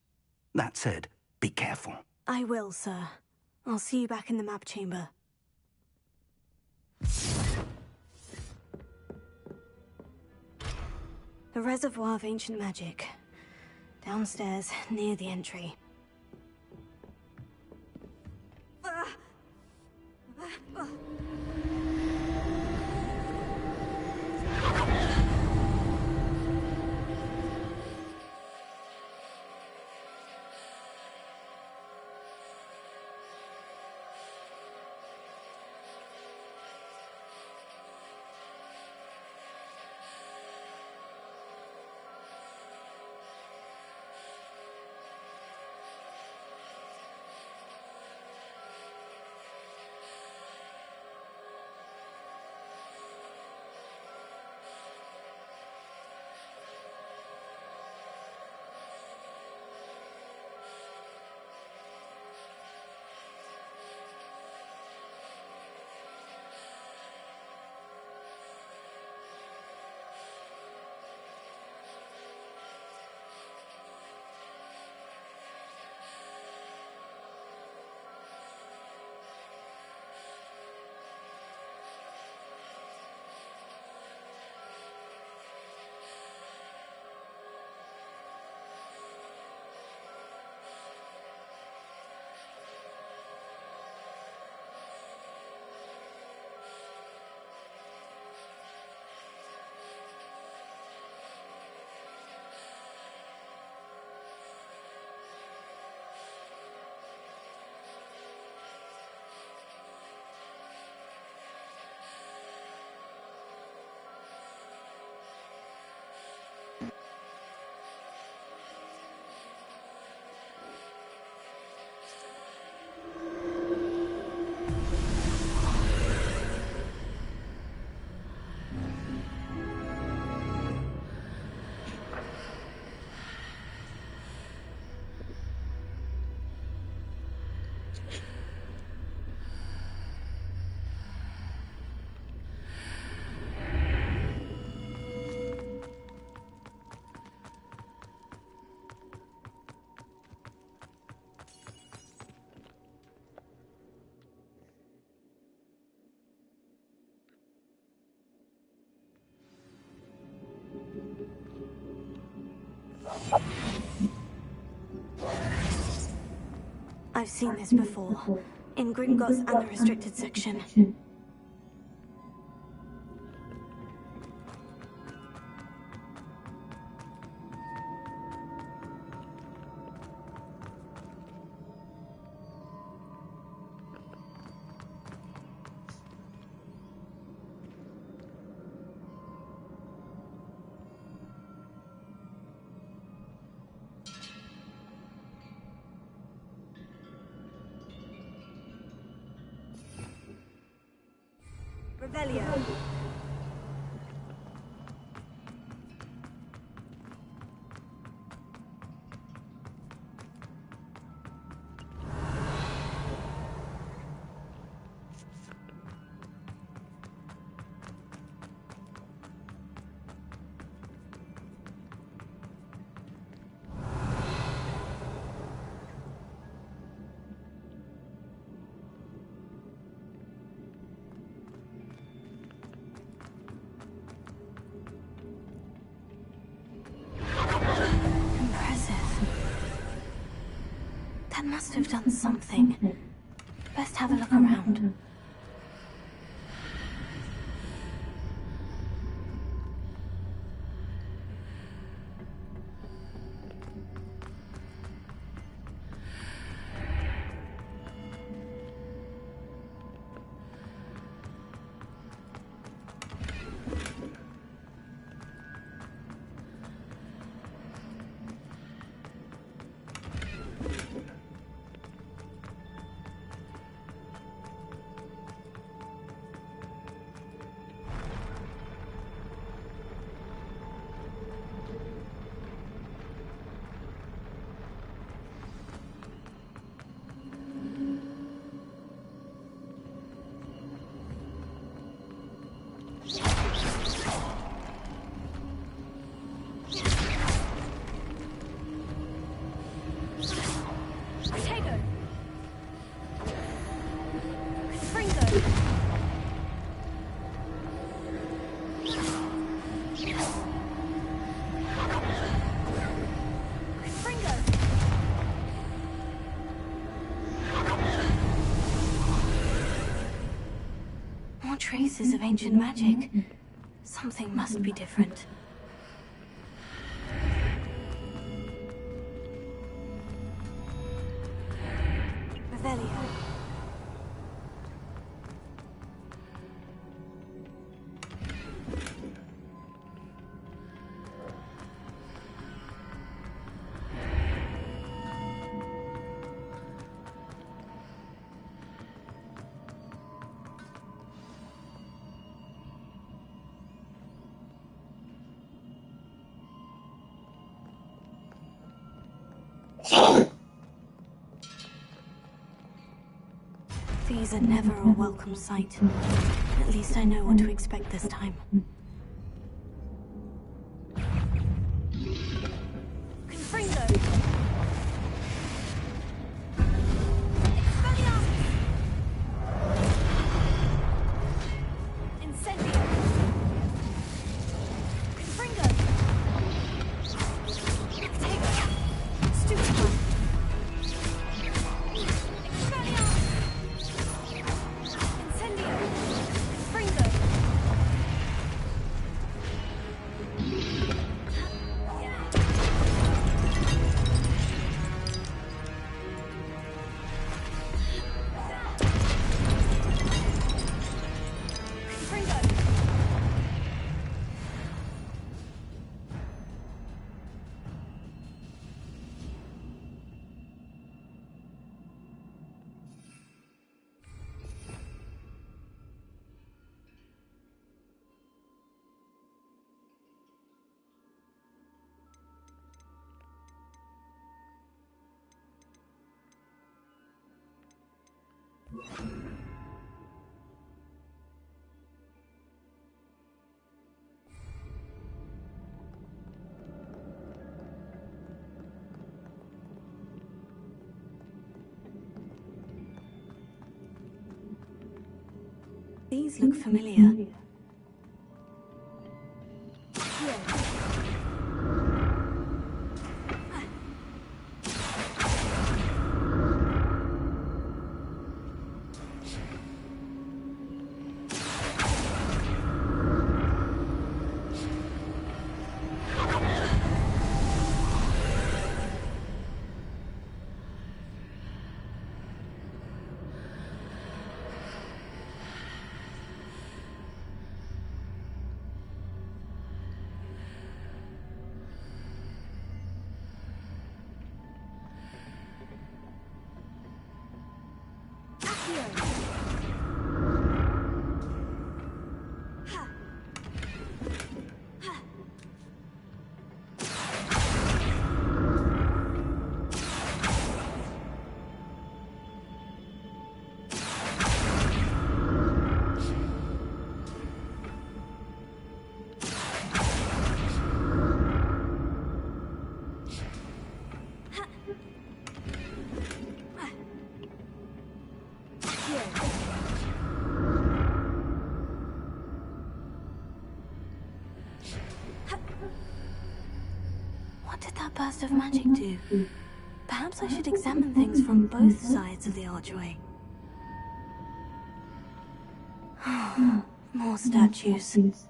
That said, be careful. I will, sir. I'll see you back in the map chamber. The reservoir of ancient magic. Downstairs, near the entry. I've seen this before, in Gringotts and the restricted section. Revelio. That must have done something. Best have a look around. traces of ancient magic. Something must be different. Revelio. These are never a welcome sight. At least I know what to expect this time. Confringo! Expelliarmus! Incendio! Confringo! Levitator! Stupefy! These look familiar. What did that burst of magic do? Perhaps I should examine things from both sides of the archway. More statues.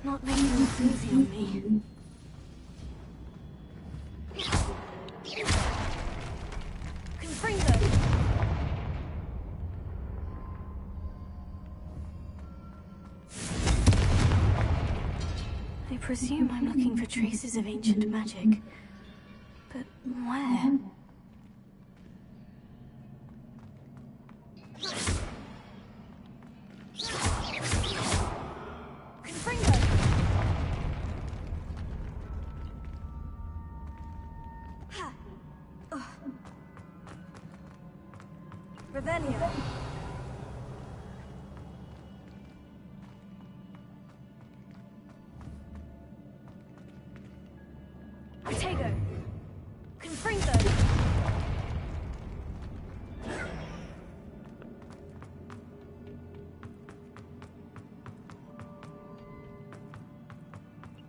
Not making it easy on me. Confringo! I presume I'm looking for traces of ancient magic. But where? Revelio. Protego. Confringo.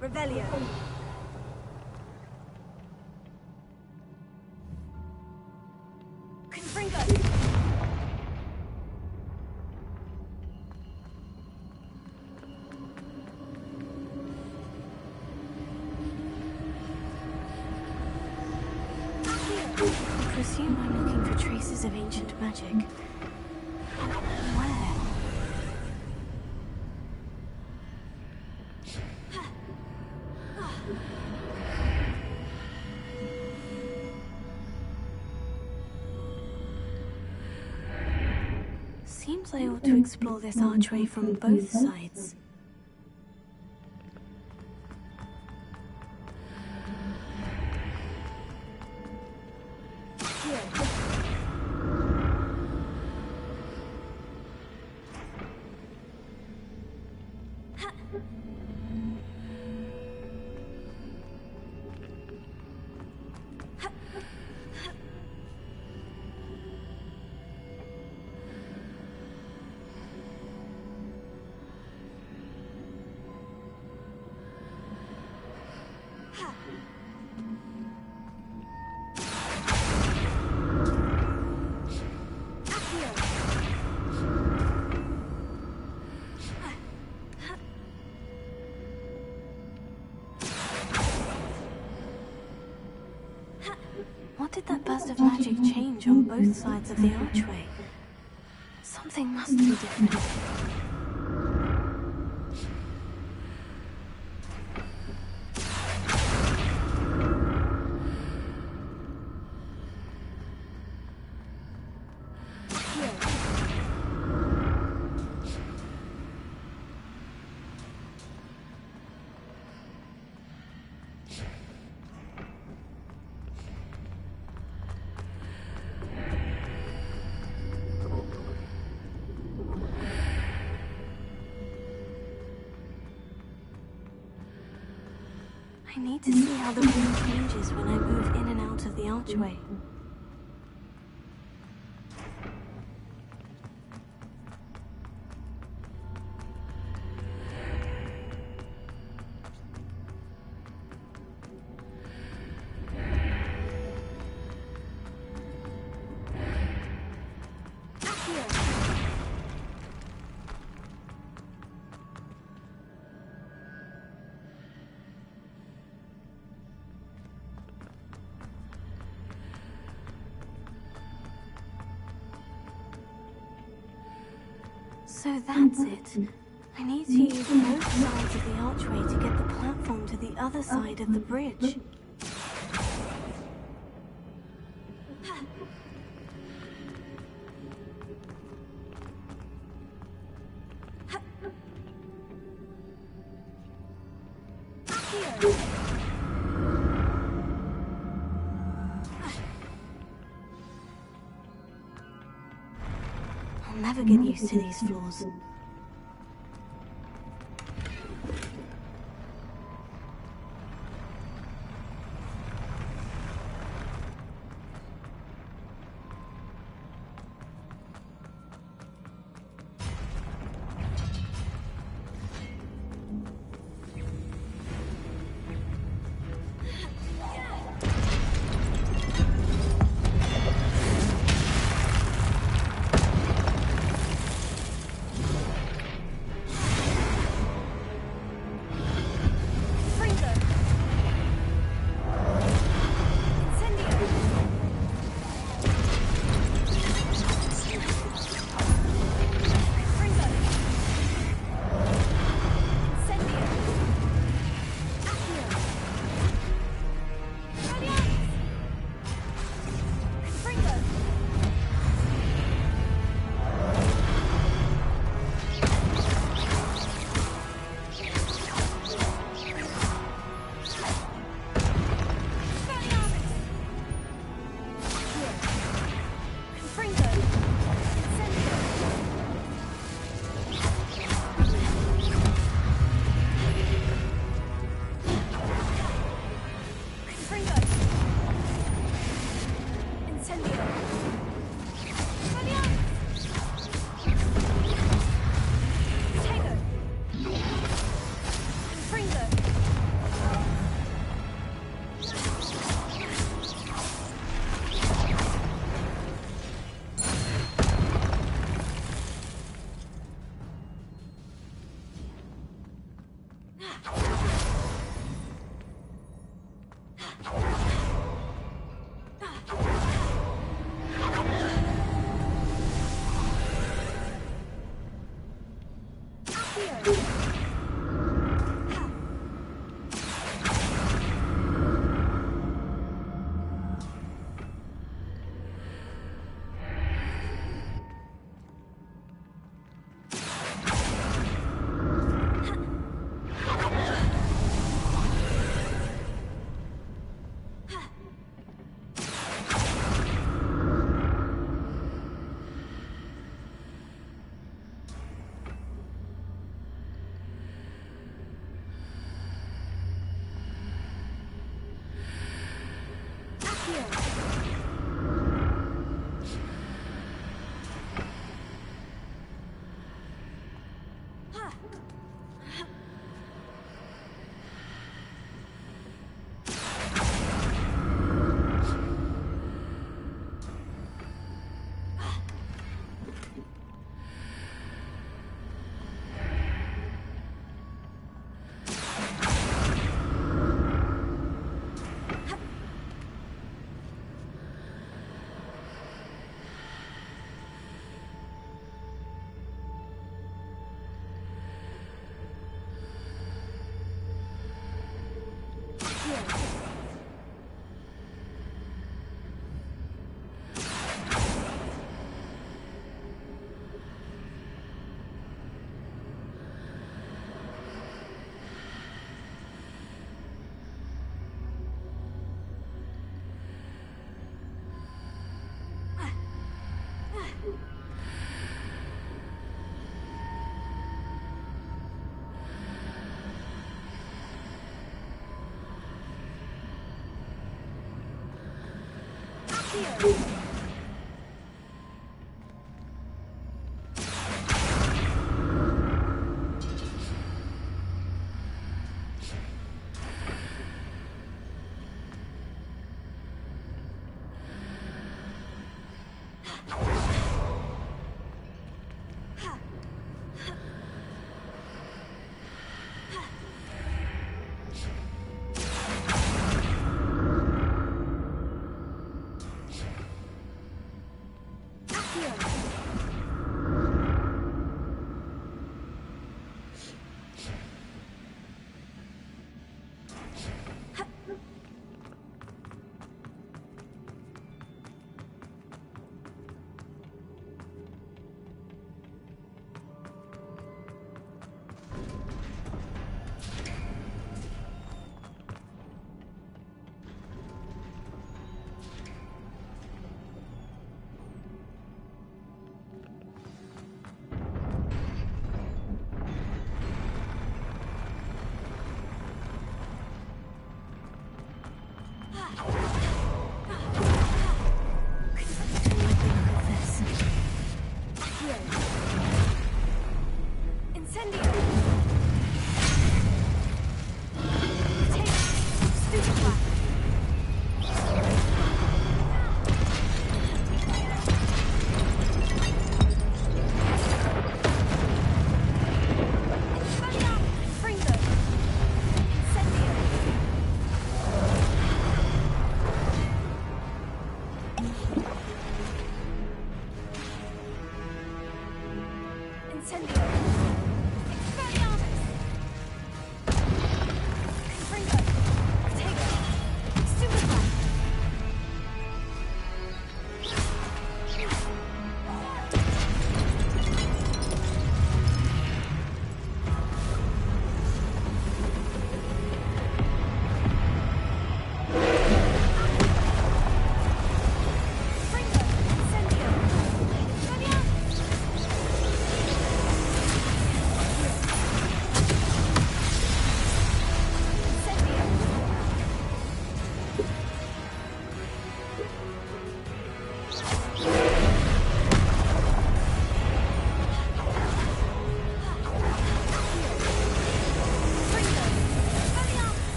Revelio. Confringo. I presume I'm looking for traces of ancient magic. Where? Seems I ought to explore this archway from both sides. What did that burst of magic change on both sides of the archway? Something must be different. I need to see how the room changes when I move in and out of the archway. So that's it. I need to use both sides of the archway to get the platform to the other side of the bridge. I'll never get used to these floors.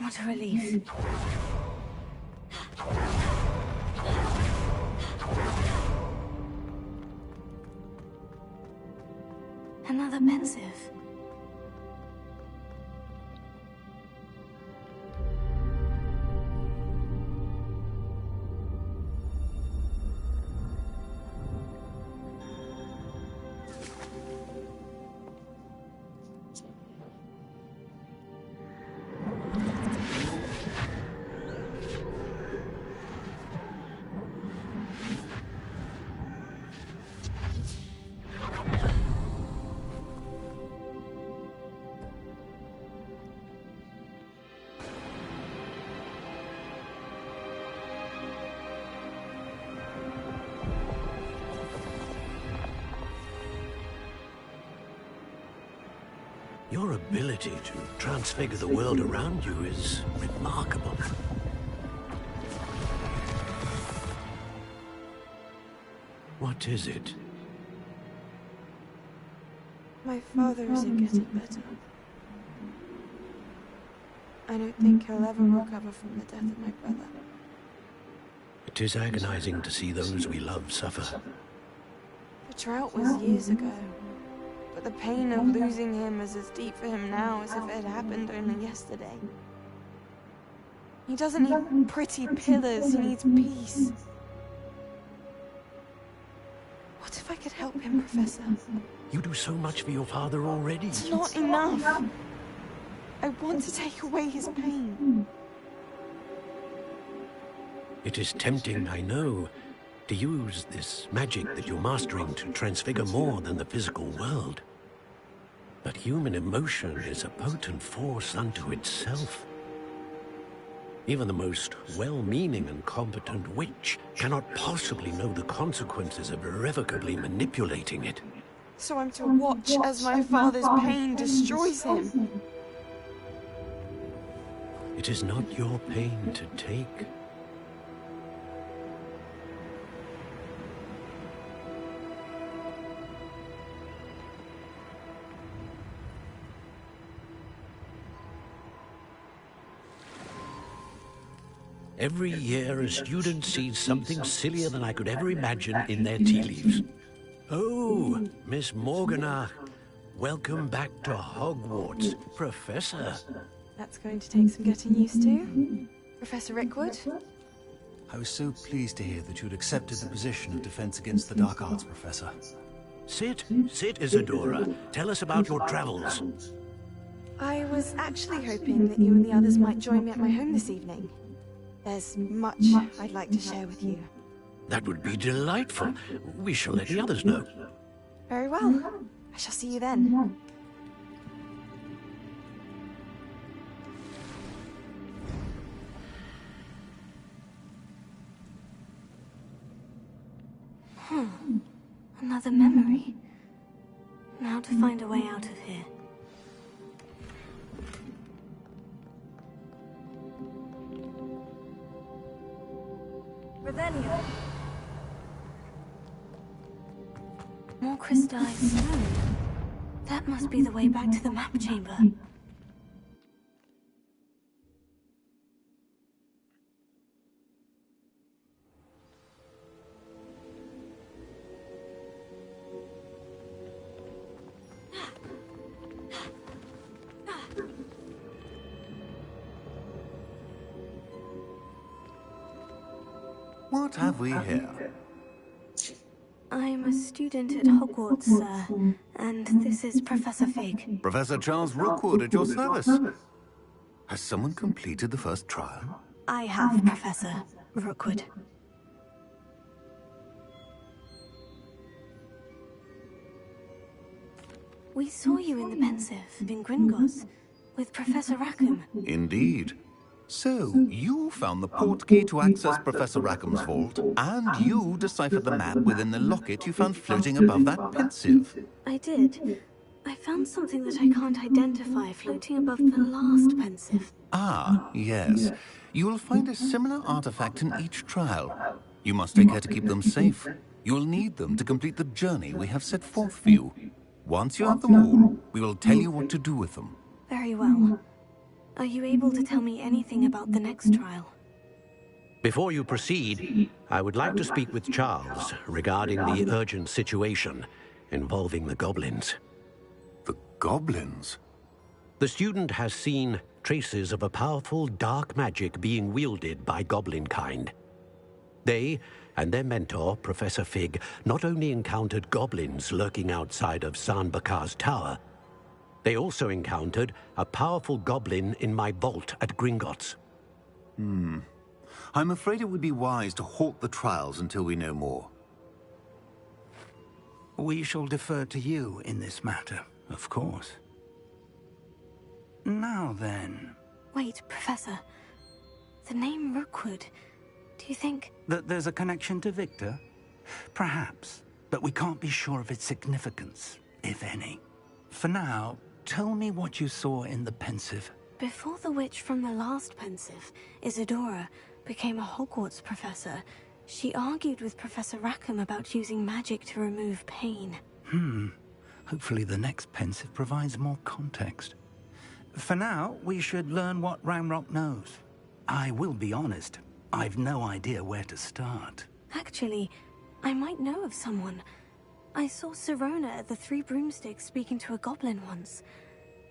What a relief. Another pensive. Your ability to transfigure the world around you is remarkable. What is it? My father isn't getting better. I don't think he'll ever recover from the death of my brother. It is agonizing to see those we love suffer. The drought was years ago. But the pain of losing him is as deep for him now as if it had happened only yesterday. He doesn't need pretty pillars, he needs peace. What if I could help him, Professor? You do so much for your father already. It's not enough. I want to take away his pain. It is tempting, I know, to use this magic that you're mastering to transfigure more than the physical world. But human emotion is a potent force unto itself. Even the most well-meaning and competent witch cannot possibly know the consequences of irrevocably manipulating it. So I'm to watch as my father's pain destroys him. It is not your pain to take. Every year, a student sees something sillier than I could ever imagine in their tea leaves. Oh, Miss Morganach, welcome back to Hogwarts, Professor. That's going to take some getting used to. Professor Rickwood? I was so pleased to hear that you'd accepted the position of Defense Against the Dark Arts, Professor. Sit, Isadora. Tell us about your travels. I was actually hoping that you and the others might join me at my home this evening. There's much I'd like to share with you. That would be delightful. We shall let the others know. Very well. I shall see you then. Another memory. Now to find a way out of here. Ravenia. More crystallized stone. That must be the way back to the map chamber. What have we here? I'm a student at Hogwarts, sir, and this is Professor Fig. Professor Charles Rookwood at your service. Has someone completed the first trial? I have, Professor Rookwood. We saw you in the Pensive in Gringotts with Professor Rackham. Indeed. So, you found the portkey to access Professor Rackham's vault, and you deciphered the map within the locket you found floating above that Pensive. I did. I found something that I can't identify floating above the last Pensive. Ah, yes. You will find a similar artifact in each trial. You must take care to keep them safe. You will need them to complete the journey we have set forth for you. Once you have them all, we will tell you what to do with them. Very well. Are you able to tell me anything about the next trial? Before you proceed, I would like to speak with Charles regarding the urgent situation involving the goblins. The goblins? The student has seen traces of a powerful dark magic being wielded by goblin kind. They and their mentor, Professor Fig, not only encountered goblins lurking outside of San-Bakar's tower, they also encountered a powerful goblin in my vault at Gringotts. I'm afraid it would be wise to halt the trials until we know more. We shall defer to you in this matter, of course. Now then... Wait, Professor. The name Rookwood. Do you think... that there's a connection to Victor? Perhaps, but we can't be sure of its significance, if any. For now, tell me what you saw in the Pensieve. Before the witch from the last Pensieve, Isadora, became a Hogwarts professor, she argued with Professor Rackham about using magic to remove pain. Hopefully the next Pensieve provides more context. For now, we should learn what Ranrock knows. I will be honest, I've no idea where to start. Actually, I might know of someone. I saw Sirona at the Three Broomsticks speaking to a goblin once.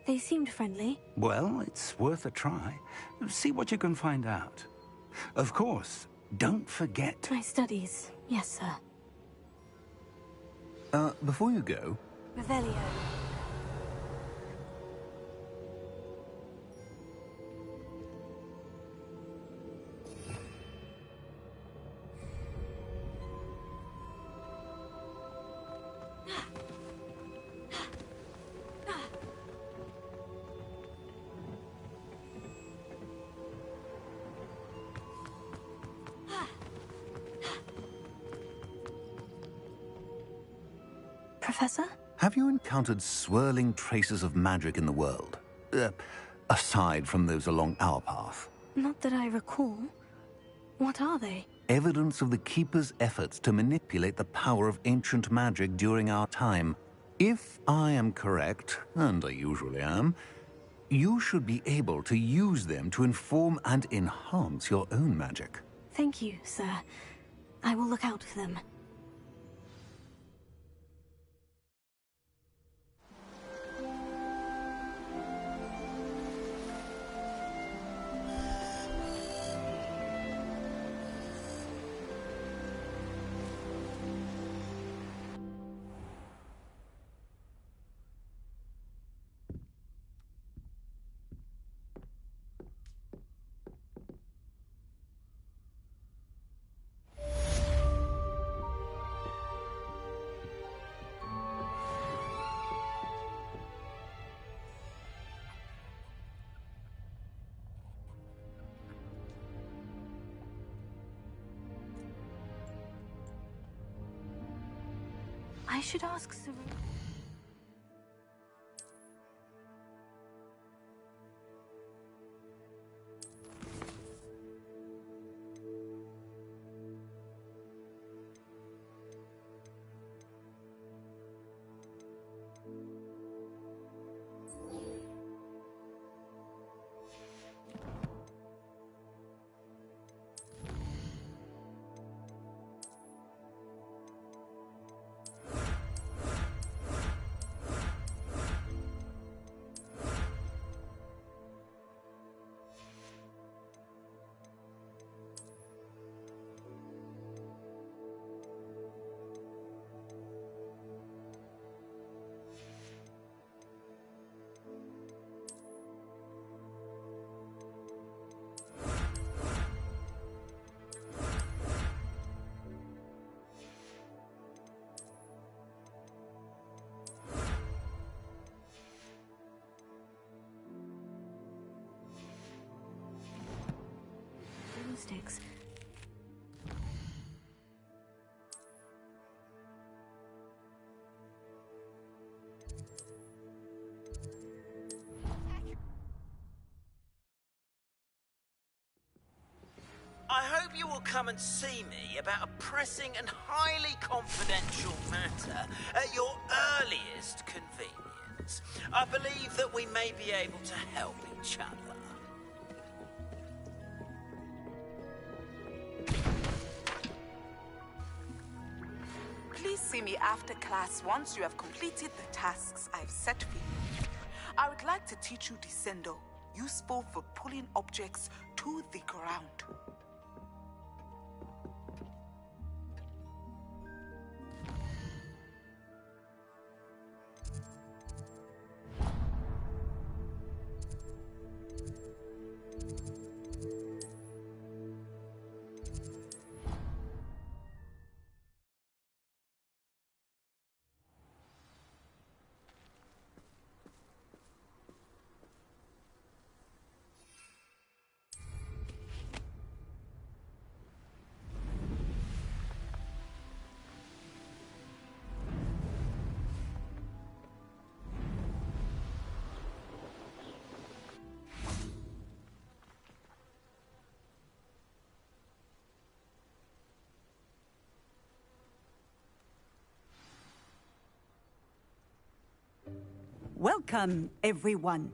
They seemed friendly. Well, it's worth a try. See what you can find out. Of course, don't forget... My studies, yes, sir. Before you go... Revelio. Professor? Have you encountered swirling traces of magic in the world? Aside from those along our path? Not that I recall. What are they? Evidence of the Keeper's efforts to manipulate the power of ancient magic during our time. If I am correct, and I usually am, you should be able to use them to inform and enhance your own magic. Thank you, sir. I will look out for them. I should ask Sirona. Broomsticks. I hope you will come and see me about a pressing and highly confidential matter at your earliest convenience. I believe that we may be able to help each other. Please see me after class once you have completed the tasks I've set for you. I would like to teach you Descendo, useful for pulling objects to the ground. Welcome, everyone.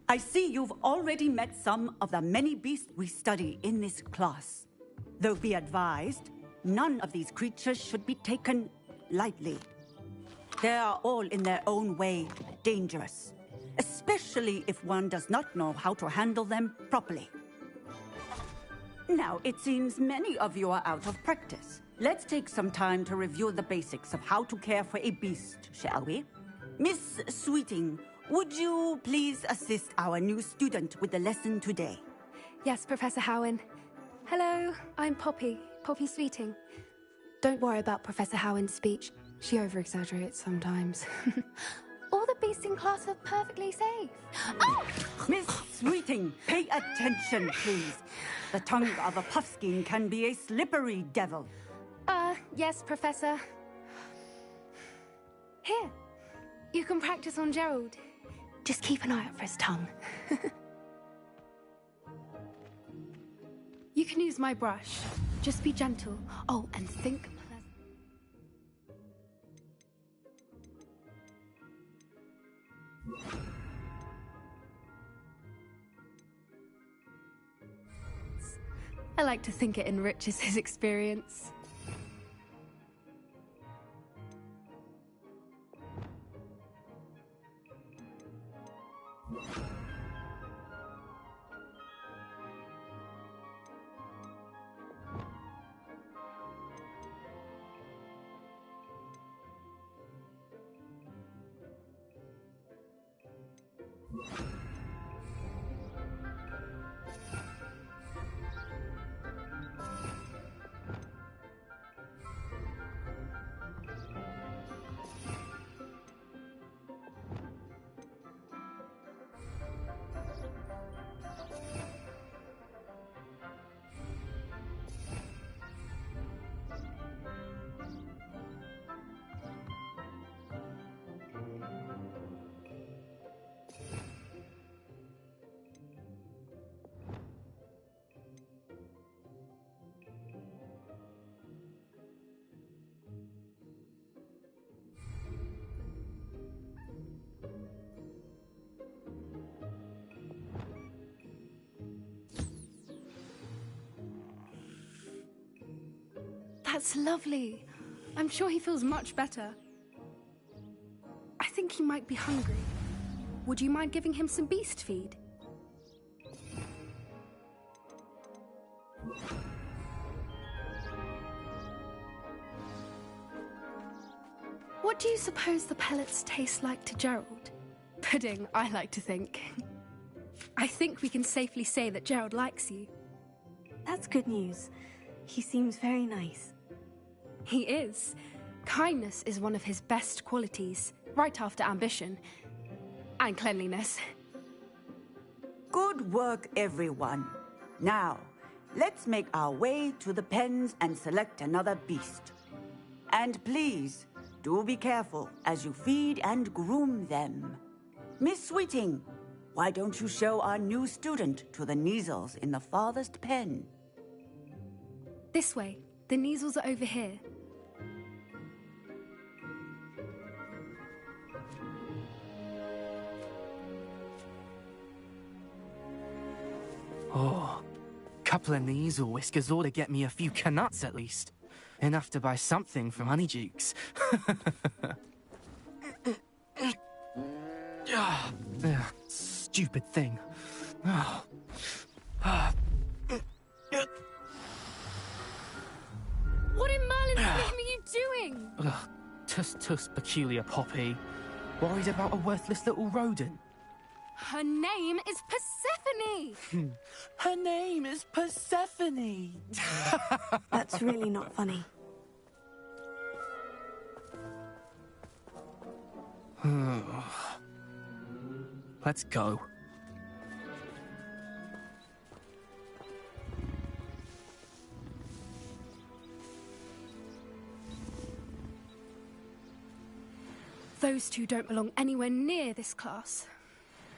I see you've already met some of the many beasts we study in this class. Though be advised, none of these creatures should be taken lightly. They are all in their own way dangerous, especially if one does not know how to handle them properly. Now, it seems many of you are out of practice. Let's take some time to review the basics of how to care for a beast, shall we? Miss Sweeting, would you please assist our new student with the lesson today? Yes, Professor Howen. Hello, I'm Poppy Sweeting. Don't worry about Professor Howen's speech. She over-exaggerates sometimes. All the beasts in class are perfectly safe. Oh! Miss Sweeting, pay attention, please. The tongue of a puffskein can be a slippery devil. Yes, Professor. Here, you can practice on Gerald. Just keep an eye out for his tongue. You can use my brush. Just be gentle. Oh, and think pleasant. I like to think it enriches his experience. That's lovely. I'm sure he feels much better. I think he might be hungry. Would you mind giving him some beast feed? What do you suppose the pellets taste like to Gerald? Pudding, I like to think. I think we can safely say that Gerald likes you. That's good news. He seems very nice. He is. Kindness is one of his best qualities, right after ambition. And cleanliness. Good work, everyone. Now, let's make our way to the pens and select another beast. And please, do be careful as you feed and groom them. Miss Sweeting, why don't you show our new student to the Kneazles in the farthest pen? This way. The Kneazles are over here. Oh, couple of Kneazle whiskers ought to get me a few Knuts at least. Enough to buy something from Honeydukes. Stupid thing. What in Merlin's name are you doing? Tuss, peculiar Poppy. Worried about a worthless little rodent? Her name is Persephone! Her name is Persephone! That's really not funny. Let's go. Those two don't belong anywhere near this class.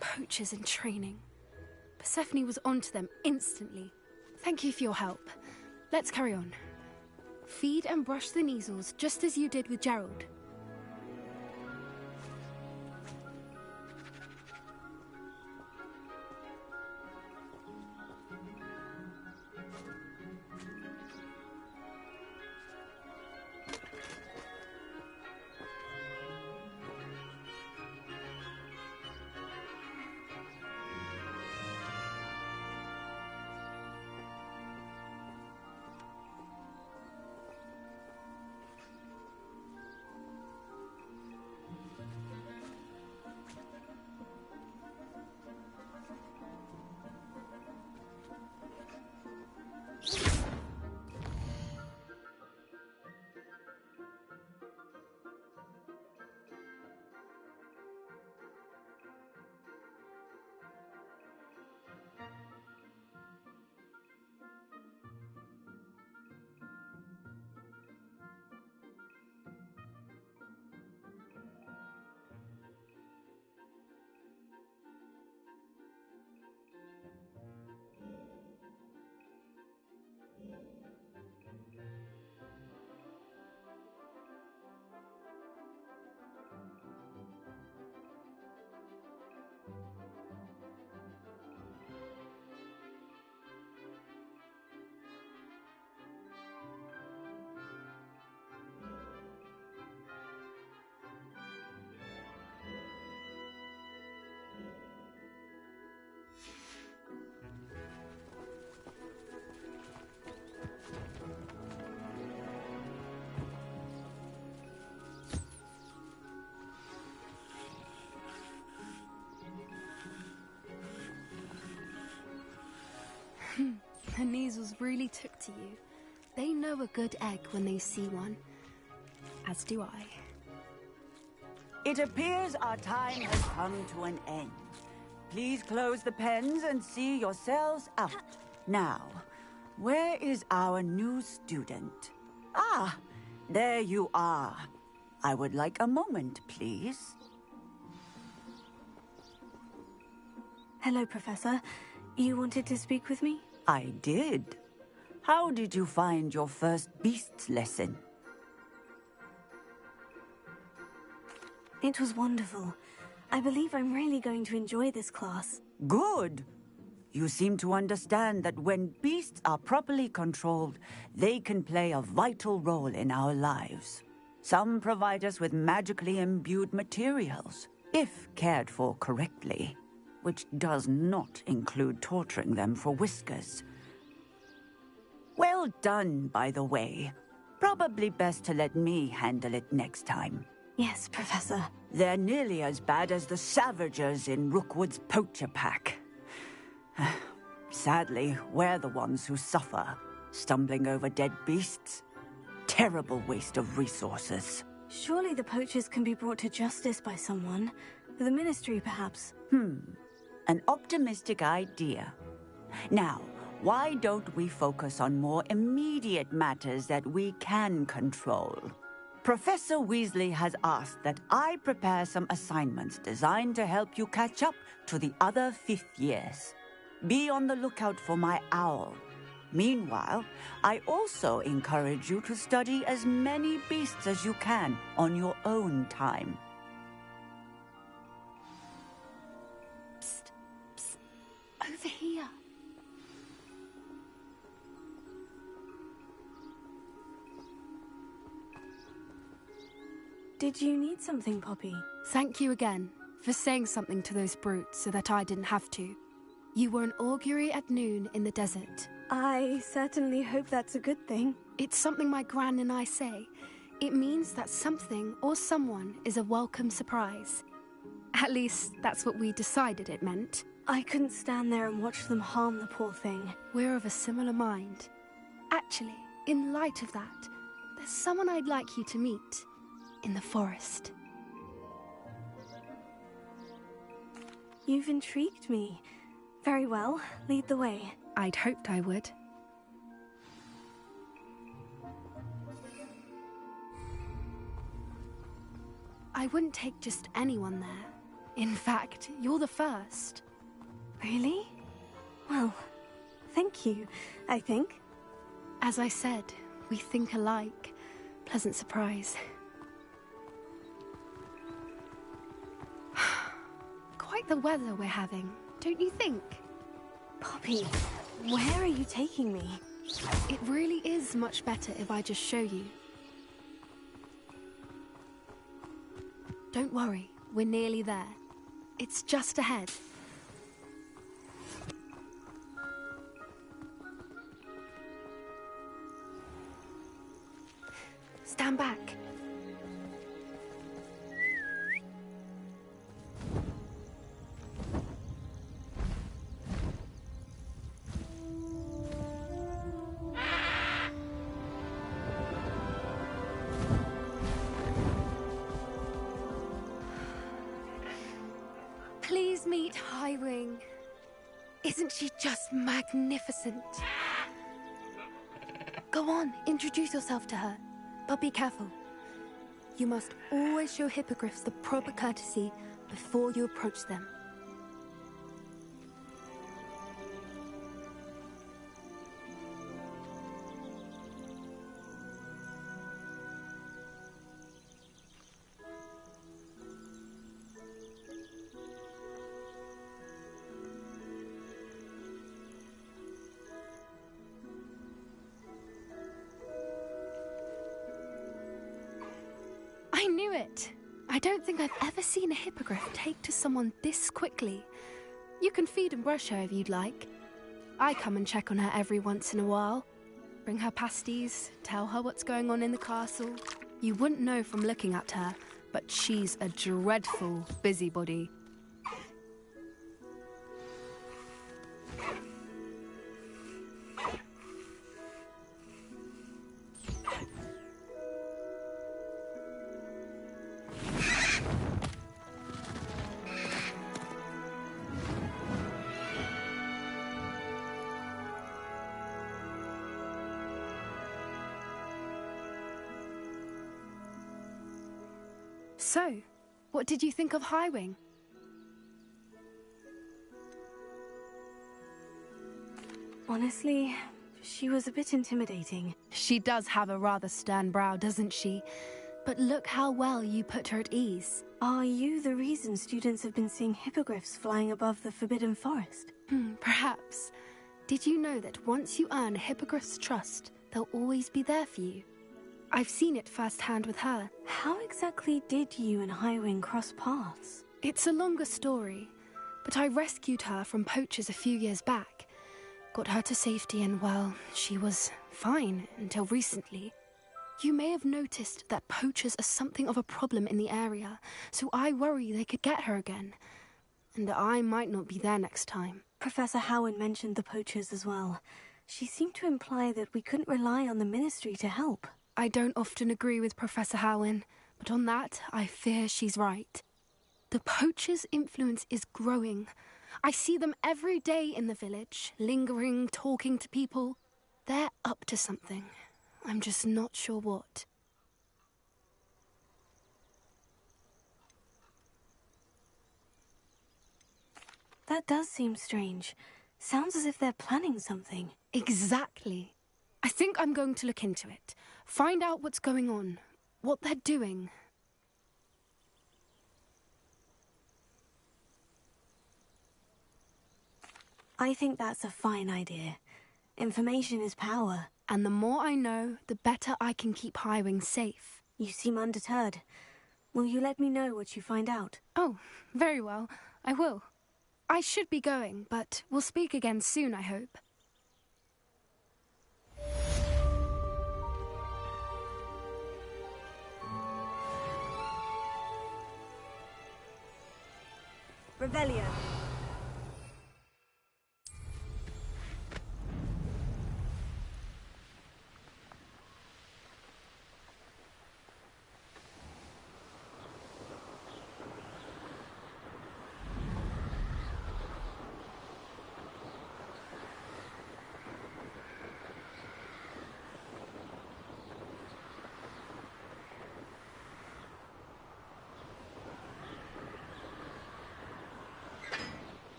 Poachers in training. Persephone was onto them instantly. Thank you for your help. Let's carry on. Feed and brush the measles just as you did with Gerald. The measles really took to you. They know a good egg when they see one. As do I. It appears our time has come to an end. Please close the pens and see yourselves out. Now, where is our new student? Ah, there you are. I would like a moment, please. Hello, Professor. You wanted to speak with me? I did. How did you find your first beasts lesson? It was wonderful. I believe I'm really going to enjoy this class. Good. You seem to understand that when beasts are properly controlled, they can play a vital role in our lives. Some provide us with magically imbued materials, if cared for correctly, which does not include torturing them for whiskers. Well done, by the way. Probably best to let me handle it next time. Yes, Professor. They're nearly as bad as the Savagers in Rookwood's poacher pack. Sadly, we're the ones who suffer, stumbling over dead beasts. Terrible waste of resources. Surely the poachers can be brought to justice by someone. The Ministry, perhaps. An optimistic idea. Now, why don't we focus on more immediate matters that we can control? Professor Weasley has asked that I prepare some assignments designed to help you catch up to the other fifth years. Be on the lookout for my owl. Meanwhile, I also encourage you to study as many beasts as you can on your own time. Psst, psst. Over here. Did you need something, Poppy? Thank you again for saying something to those brutes so that I didn't have to. You were an augury at noon in the desert. I certainly hope that's a good thing. It's something my gran and I say. It means that something or someone is a welcome surprise. At least, that's what we decided it meant. I couldn't stand there and watch them harm the poor thing. We're of a similar mind. Actually, in light of that, there's someone I'd like you to meet in the forest. You've intrigued me. Very well, lead the way. I'd hoped I would. I wouldn't take just anyone there. In fact, you're the first. Really? Well, thank you, I think. As I said, we think alike. Pleasant surprise. Quite the weather we're having, don't you think? Poppy, where are you taking me? It really is much better if I just show you. Don't worry, we're nearly there. It's just ahead. Stand back. Please meet Highwing. Isn't she just magnificent? Go on, introduce yourself to her. But be careful. You must always show hippogriffs the proper courtesy before you approach them. I knew it! I don't think I've ever seen a hippogriff take to someone this quickly. You can feed and brush her if you'd like. I come and check on her every once in a while. Bring her pasties, tell her what's going on in the castle. You wouldn't know from looking at her, but she's a dreadful busybody. So, what did you think of Highwing? Honestly, she was a bit intimidating. She does have a rather stern brow, doesn't she? But look how well you put her at ease. Are you the reason students have been seeing hippogriffs flying above the Forbidden Forest? Perhaps. Did you know that once you earn a hippogriff's trust, they'll always be there for you? I've seen it firsthand with her. How exactly did you and Highwing cross paths? It's a longer story, but I rescued her from poachers a few years back. Got her to safety and, well, she was fine until recently. You may have noticed that poachers are something of a problem in the area, so I worry they could get her again. And I might not be there next time. Professor Howin mentioned the poachers as well. She seemed to imply that we couldn't rely on the Ministry to help. I don't often agree with Professor Howin, but on that, I fear she's right. The poachers' influence is growing. I see them every day in the village, lingering, talking to people. They're up to something. I'm just not sure what. That does seem strange. Sounds as if they're planning something. Exactly. I think I'm going to look into it. Find out what's going on, what they're doing. I think that's a fine idea. Information is power. And the more I know, the better I can keep Highwing safe. You seem undeterred. Will you let me know what you find out? Oh, very well. I will. I should be going, but we'll speak again soon, I hope. Revelio.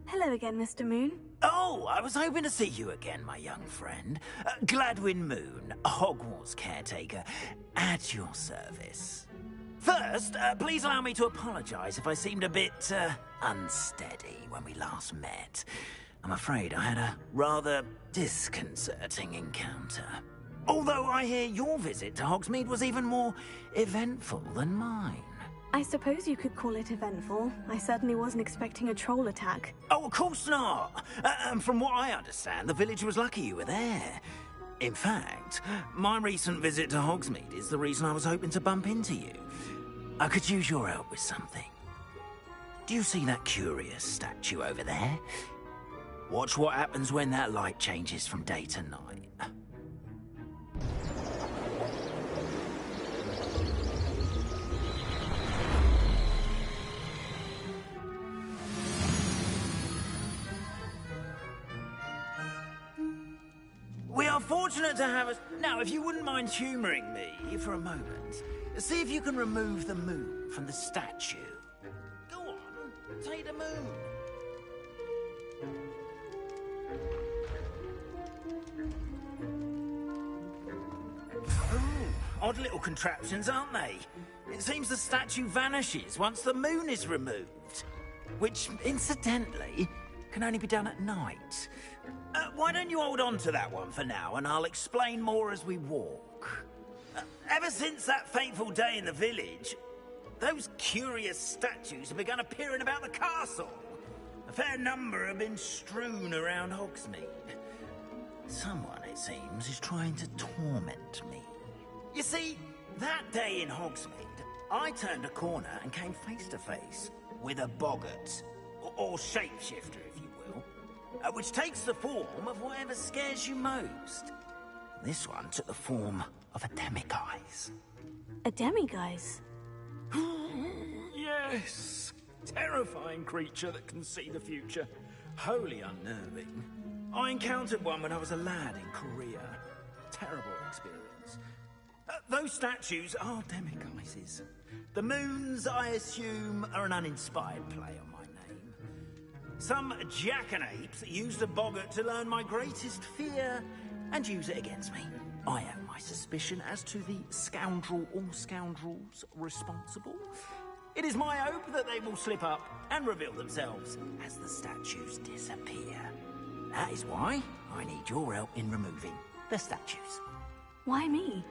Hello again, Mr. Moon. Oh, I was hoping to see you again, my young friend. Gladwin Moon, Hogwarts caretaker, at your service. First, please allow me to apologize if I seemed a bit, unsteady when we last met. I'm afraid I had a rather disconcerting encounter. Although I hear your visit to Hogsmeade was even more eventful than mine. I suppose you could call it eventful. I certainly wasn't expecting a troll attack. Oh, of course not! From what I understand, the village was lucky you were there. In fact, my recent visit to Hogsmeade is the reason I was hoping to bump into you. I could use your help with something. Do you see that curious statue over there? Watch what happens when that light changes from day to night. We are fortunate to have us... Now, if you wouldn't mind humouring me for a moment, see if you can remove the moon from the statue. Go on, take the moon. Oh, odd little contraptions, aren't they? It seems the statue vanishes once the moon is removed. Which, incidentally, can only be done at night. Why don't you hold on to that one for now, and I'll explain more as we walk. Ever since that fateful day in the village, those curious statues have begun appearing about the castle. A fair number have been strewn around Hogsmeade. Someone, it seems, is trying to torment me. You see, that day in Hogsmeade, I turned a corner and came face to face with a boggart, or shapeshifter, if you will. Which takes the form of whatever scares you most. This one took the form of a demiguise. A demiguise? Yes. Terrifying creature that can see the future. Wholly unnerving. I encountered one when I was a lad in Korea. Terrible experience. Those statues are demiguises. The moons, I assume, are an uninspired play on my name. Some jackanapes used a boggart to learn my greatest fear and use it against me. I have my suspicion as to the scoundrel or scoundrels responsible. It is my hope that they will slip up and reveal themselves as the statues disappear. That is why I need your help in removing the statues. Why me?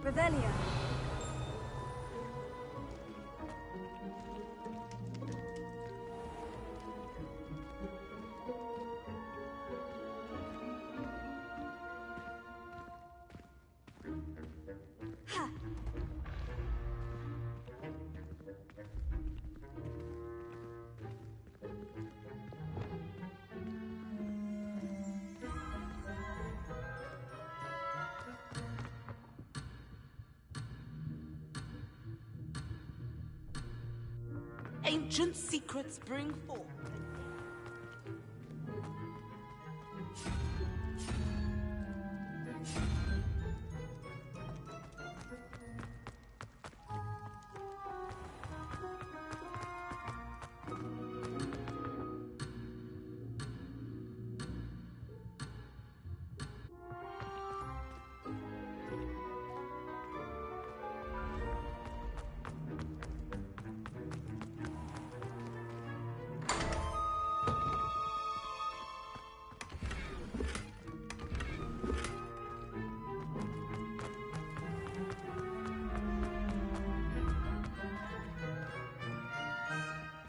Revelio. Ancient secrets bring forth.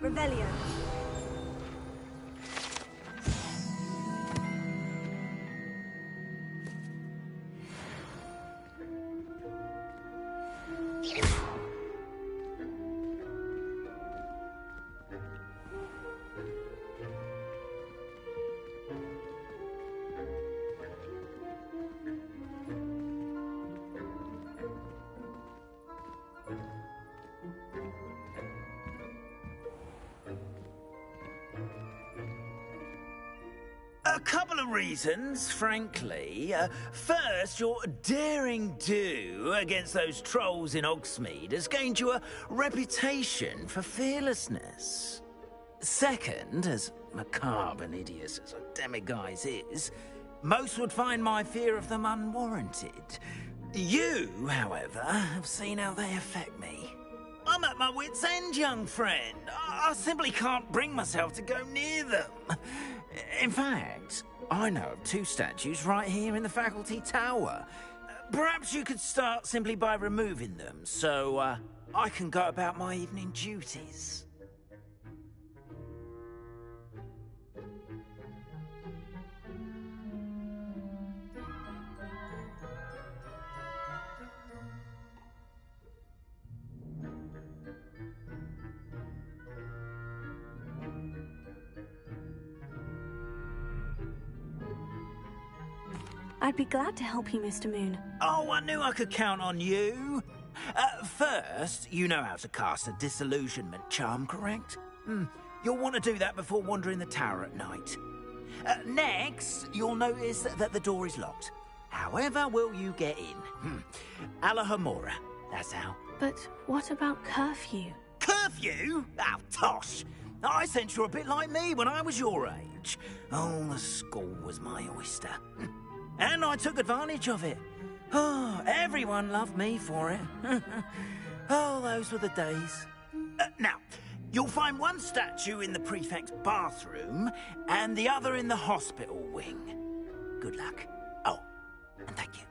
Revelio. A couple of reasons, frankly. First, your daring do against those trolls in Hogsmeade has gained you a reputation for fearlessness. Second, as macabre and hideous as a demiguise is, most would find my fear of them unwarranted. You, however, have seen how they affect me. I'm at my wit's end, young friend. I simply can't bring myself to go near them. In fact, I know of 2 statues right here in the faculty tower. Perhaps you could start simply by removing them, so I can go about my evening duties. I'd be glad to help you, Mr. Moon. Oh, I knew I could count on you. First, you know how to cast a disillusionment charm, correct? You'll want to do that before wandering the tower at night. Next, you'll notice that the door is locked. However will you get in? Alahomora, that's how. But what about curfew? Curfew? Oh, tosh! I sense you're a bit like me when I was your age. Oh, the school was my oyster. And I took advantage of it. Oh, everyone loved me for it. Oh, those were the days. Now, you'll find one statue in the prefect's bathroom and the other in the hospital wing. Good luck. Oh, and thank you.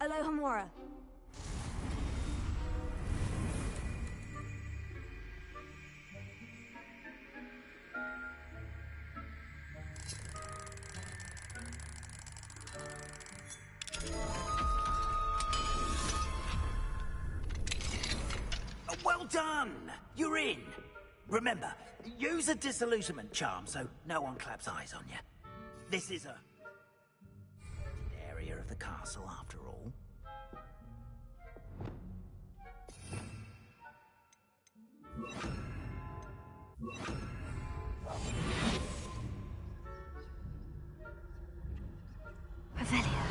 Alohomora. Well done! You're in. Remember, use a disillusionment charm so no one claps eyes on you. This is a area of the castle, after all. Revelio.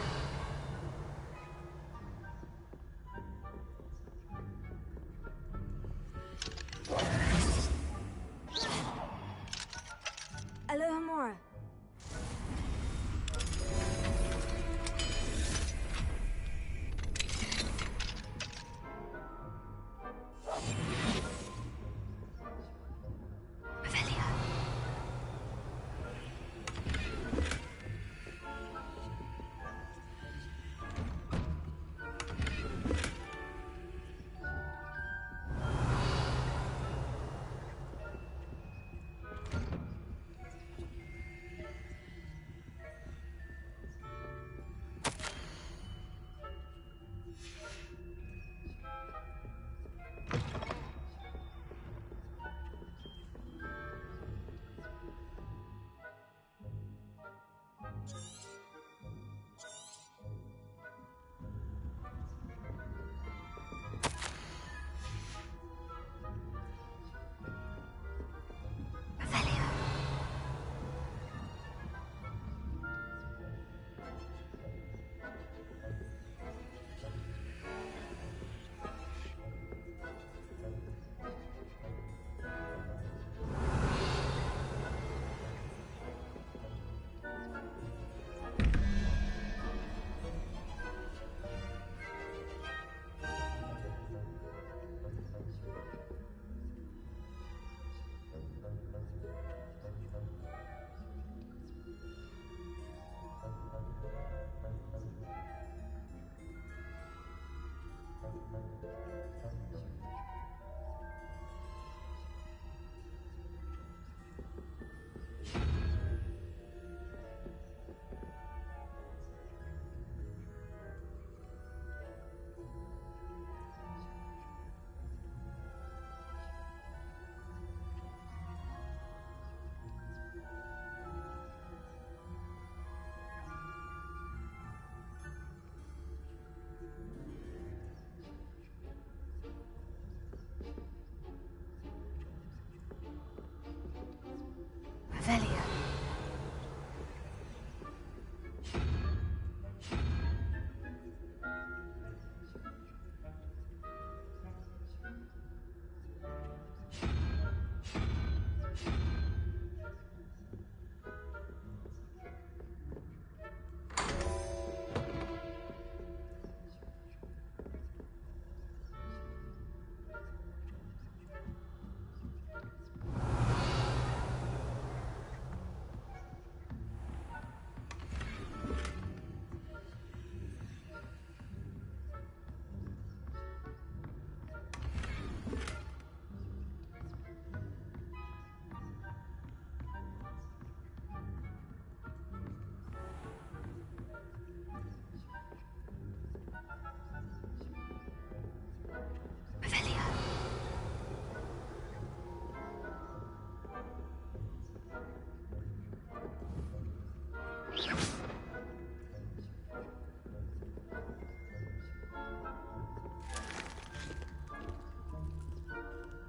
Alohomora. Revelio.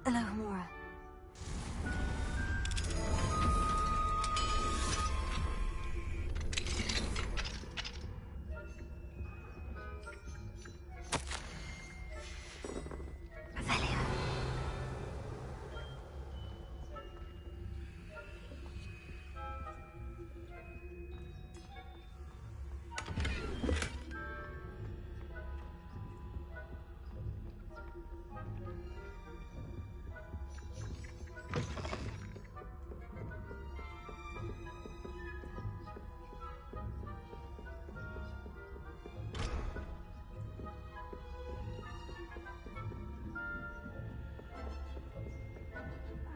Alohomora.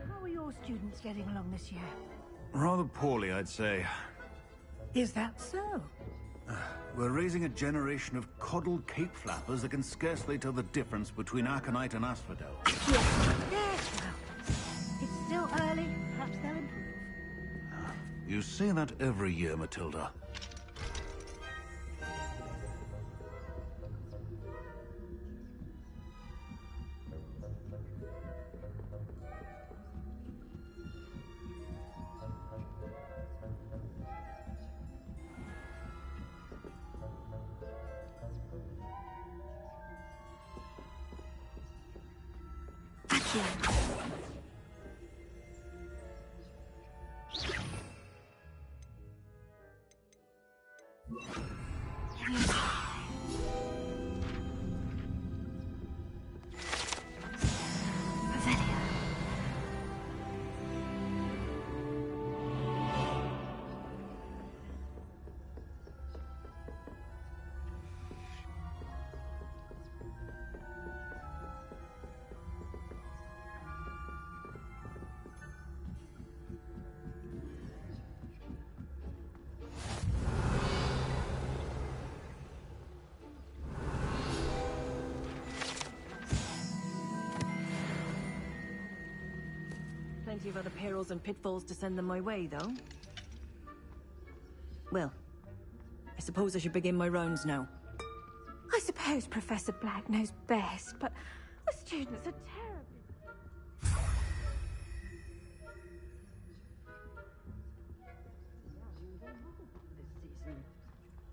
How are your students getting along this year? Rather poorly, I'd say. Is that so? We're raising a generation of coddled cape flappers that can scarcely tell the difference between Aconite and Asphodel. Yes, well, it's still early. Perhaps they'll improve. You say that every year, Matilda. plenty of other perils and pitfalls to send them my way, though. Well, I suppose I should begin my rounds now. I suppose Professor Black knows best, but the students are terrible.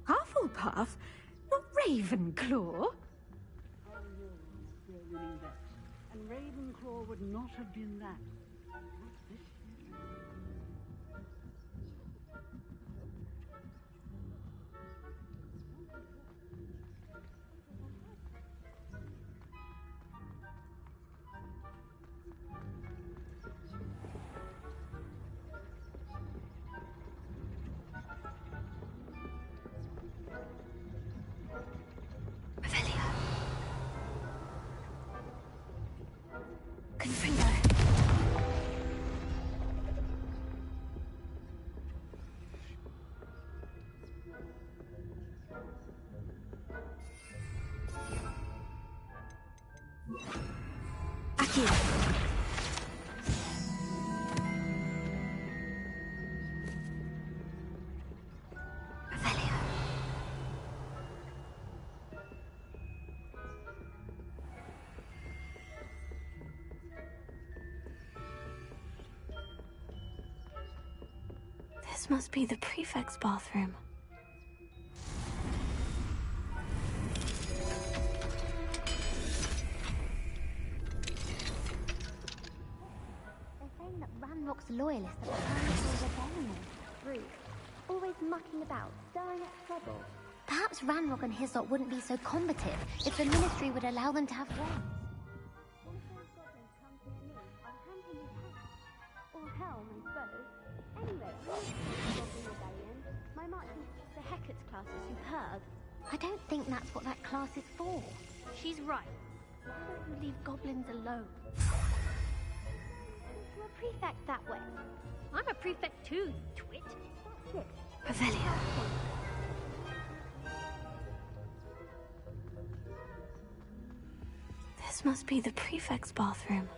Hufflepuff? Not Ravenclaw? And Ravenclaw would not have been that. This must be the prefect's bathroom. They're saying that Ranrock's loyalists are planning for rebellion. Rude. Always mucking about, stirring up trouble. Perhaps Ranrock and his lot wouldn't be so combative if the Ministry would allow them to have reigns. Or helm, I suppose. Anyway, rebellion. My march into the Hecate class is superb. I don't think that's what that class is for. She's right. Why don't you leave goblins alone? You're a prefect that way. I'm a prefect too, you twit. That's it. Revelio. This must be the prefect's bathroom.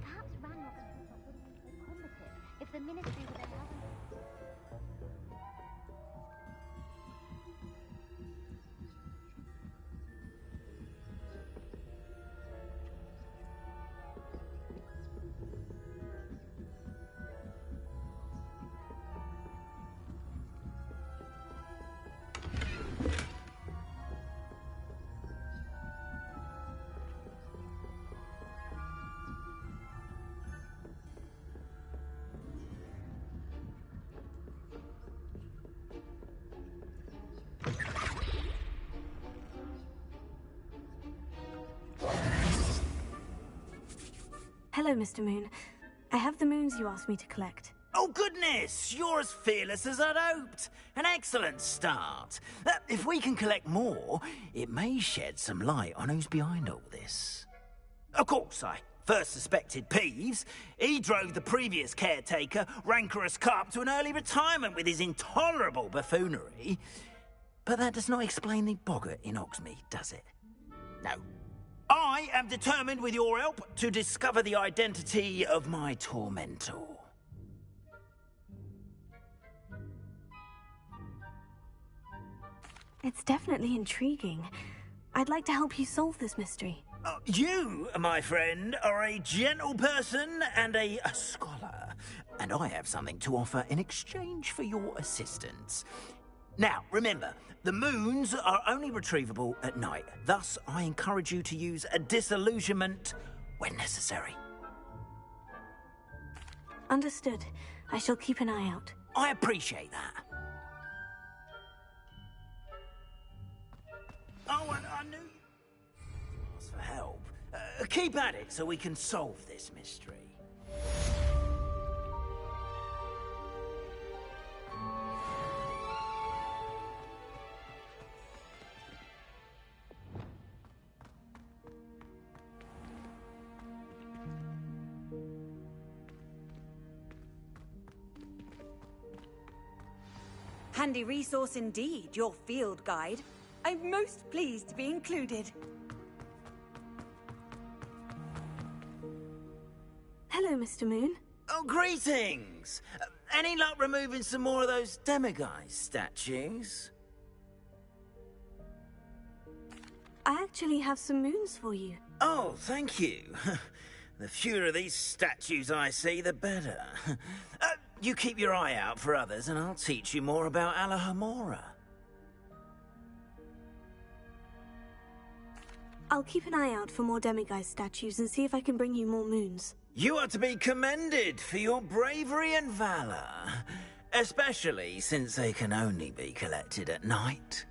Perhaps Ranrock and his lot wouldn't be so combative if the Ministry would allow them. Hello, Mr. Moon. I have the moons you asked me to collect. Oh, goodness! You're as fearless as I'd hoped. An excellent start. If we can collect more, it may shed some light on who's behind all this. Of course, I first suspected Peeves. He drove the previous caretaker, Rancorous Carp, to an early retirement with his intolerable buffoonery. But that does not explain the boggart in Hogsmeade, does it? No. I am determined, with your help, to discover the identity of my tormentor. It's definitely intriguing. I'd like to help you solve this mystery. You, my friend, are a gentle person and a scholar, and I have something to offer in exchange for your assistance. Now, remember, the moons are only retrievable at night. Thus, I encourage you to use a disillusionment when necessary. Understood. I shall keep an eye out. I appreciate that. Oh, and I knew you asked for help. Keep at it so we can solve this mystery. Handy resource indeed, your field guide. I'm most pleased to be included. Hello, Mr. Moon. Oh, greetings! Any luck removing some more of those demiguise statues? I actually have some moons for you. Oh, thank you. The fewer of these statues I see, the better. You keep your eye out for others, and I'll teach you more about Alohomora. I'll keep an eye out for more demiguise statues and see if I can bring you more moons. You are to be commended for your bravery and valor, especially since they can only be collected at night.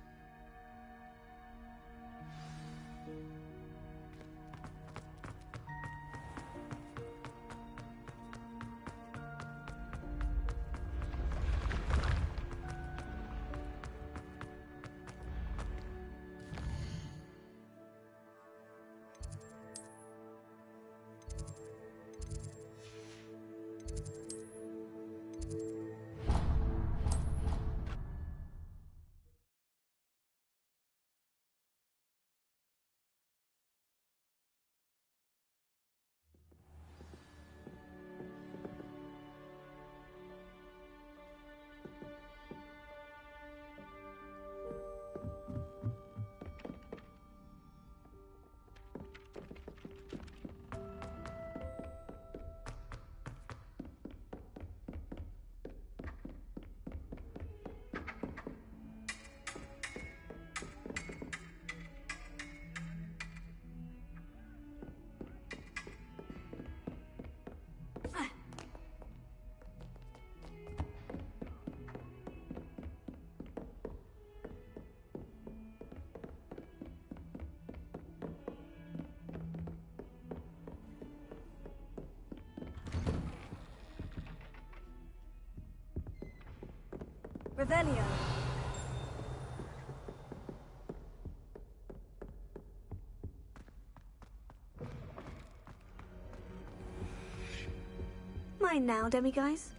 Revelio. Mine now, demiguise.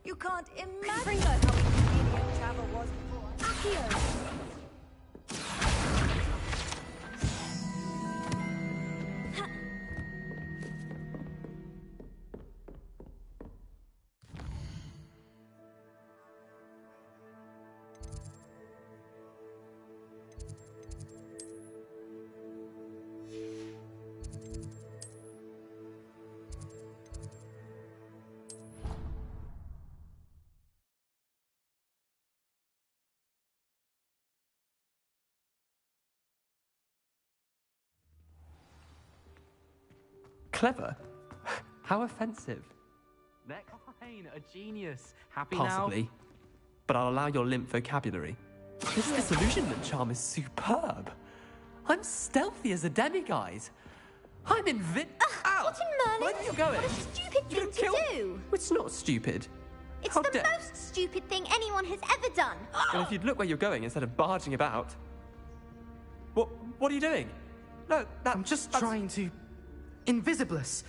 You can't imagine how inconvenient travel was before. Accio! Clever? How offensive. Next line, a genius. Happy Possibly. now? But I'll allow your limp vocabulary. This disillusionment charm is superb. I'm stealthy as a demiguise. I'm Ow! What in Merlin? Where are you going? What a stupid thing to do! It's not stupid. It's How the dare- most stupid thing anyone has ever done. Well, if you'd look where you're going instead of barging about. What are you doing? No, I'm just trying to... Invisibless.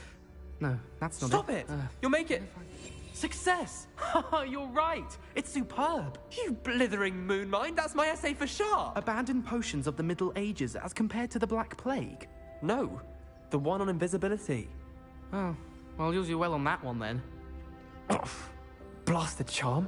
No, that's not Stop it! You'll make it. Success! You're right. It's superb. You blithering moon mind, that's my essay for Sharp. Abandoned potions of the Middle Ages as compared to the Black Plague. No, the one on invisibility. Oh, well, you'll do well on that one then. Blasted charm.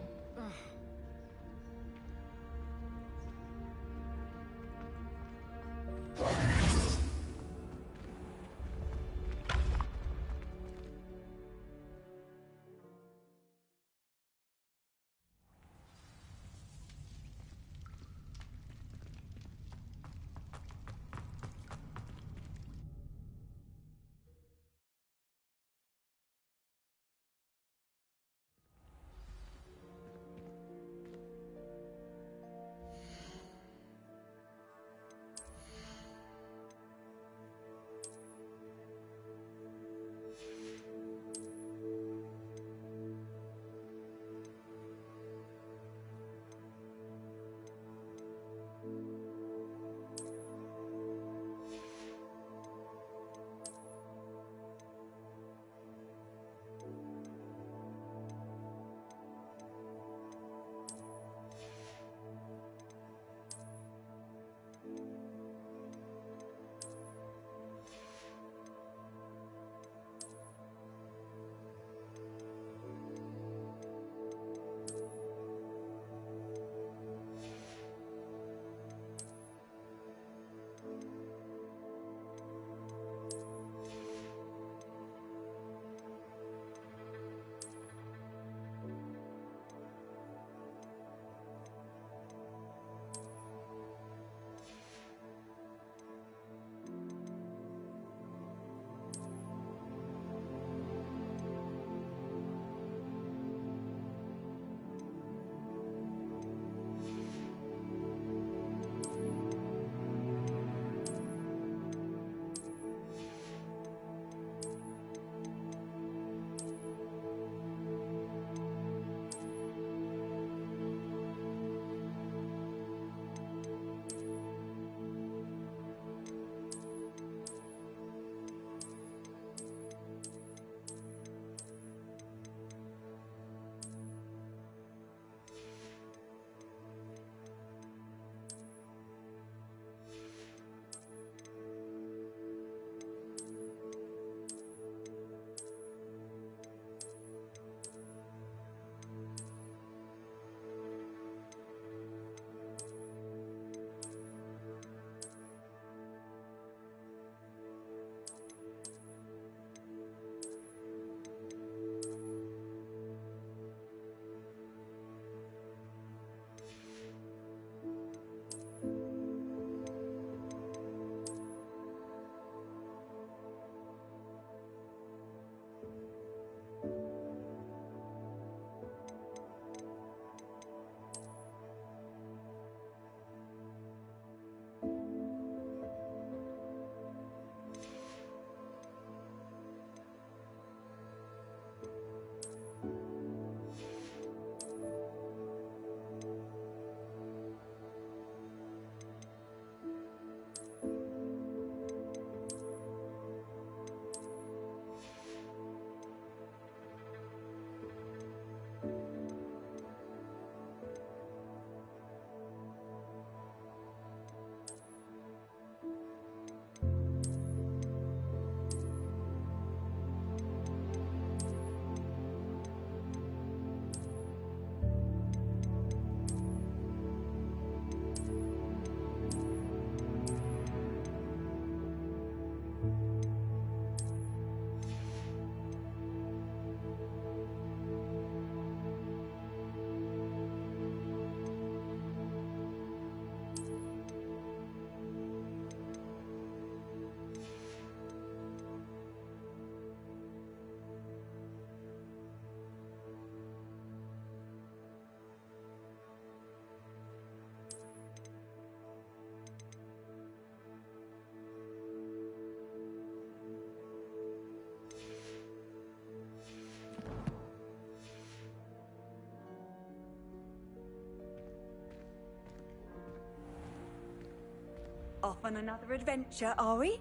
Off on another adventure, are we?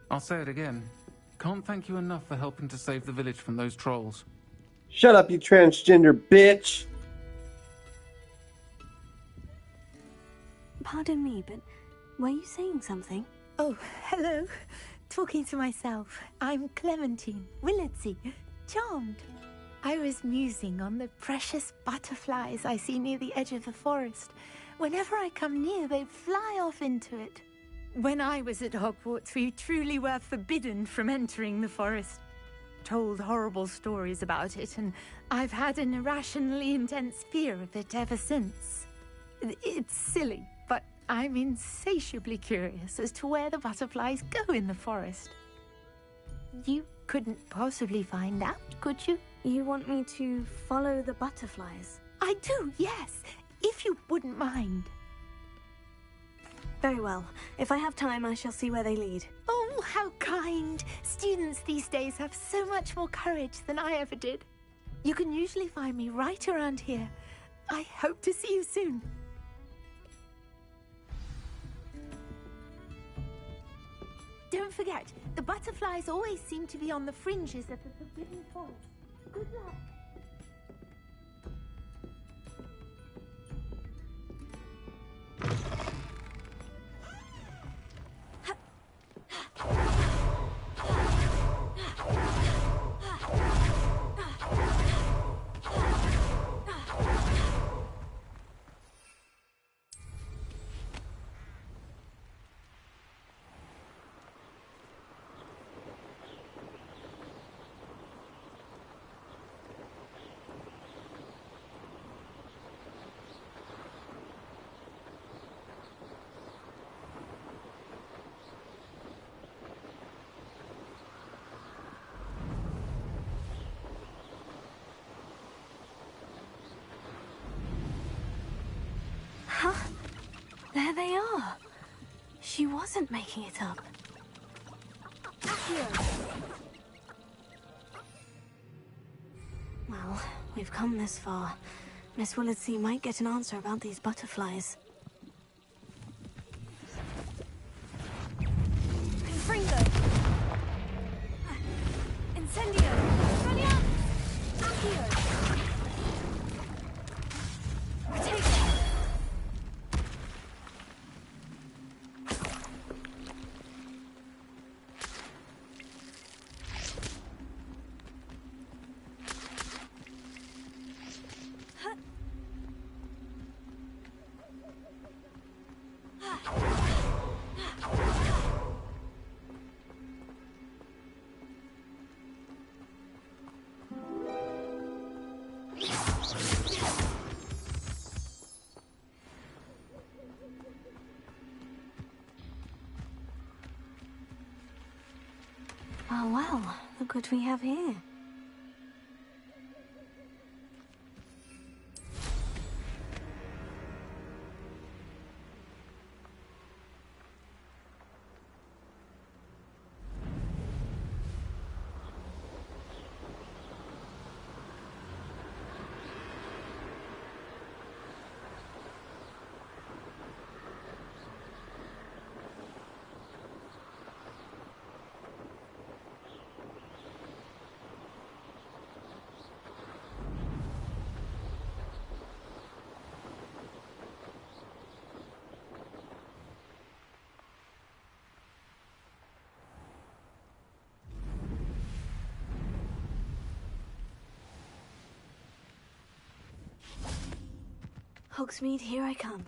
I'll say it again. Can't thank you enough for helping to save the village from those trolls. Shut up, you transgender bitch! Pardon me, but were you saying something? Oh, hello. Talking to myself. I'm Clementine Willardsey. Charmed. I was musing on the precious butterflies I see near the edge of the forest. Whenever I come near, they fly off into it. When I was at Hogwarts, we truly were forbidden from entering the forest. Told horrible stories about it, and I've had an irrationally intense fear of it ever since. It's silly, but I'm insatiably curious as to where the butterflies go in the forest. You couldn't possibly find out, could you? You want me to follow the butterflies? I do, yes, if you wouldn't mind. Very well. If I have time, I shall see where they lead. Oh, how kind! Students these days have so much more courage than I ever did. You can usually find me right around here. I hope to see you soon. Don't forget, the butterflies always seem to be on the fringes of the Forbidden Forest. Good luck. Huh? There they are. She wasn't making it up. Well, we've come this far. Miss Willardsey might get an answer about these butterflies. Confringo! Incendio! Brilliant! Accio! Protego! Oh well, look what we have here. Hogsmeade, here I come.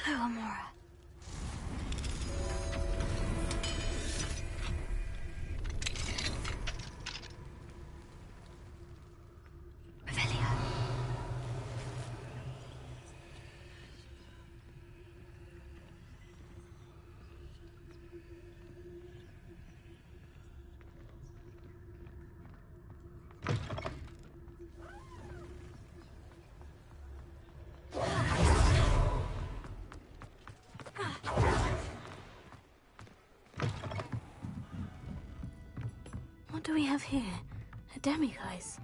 Hello, Amora. Revelio. What do we have here? A demiguise.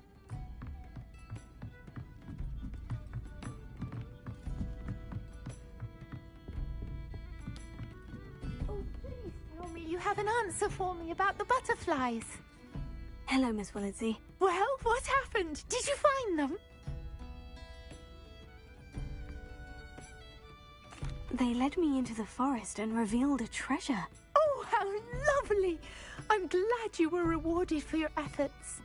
Oh, please tell me you have an answer for me about the butterflies. Hello, Miss Willitsey. Well, what happened? Did you find them? They led me into the forest and revealed a treasure. Oh, how lovely! I'm glad you were rewarded for your efforts.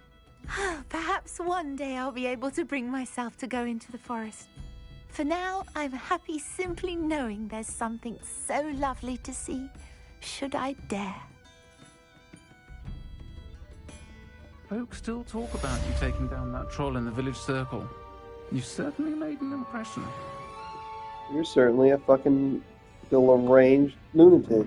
Perhaps one day I'll be able to bring myself to go into the forest. For now, I'm happy simply knowing there's something so lovely to see, should I dare. Folks still talk about you taking down that troll in the village circle. You certainly made an impression. You're certainly a fucking deranged lunatic.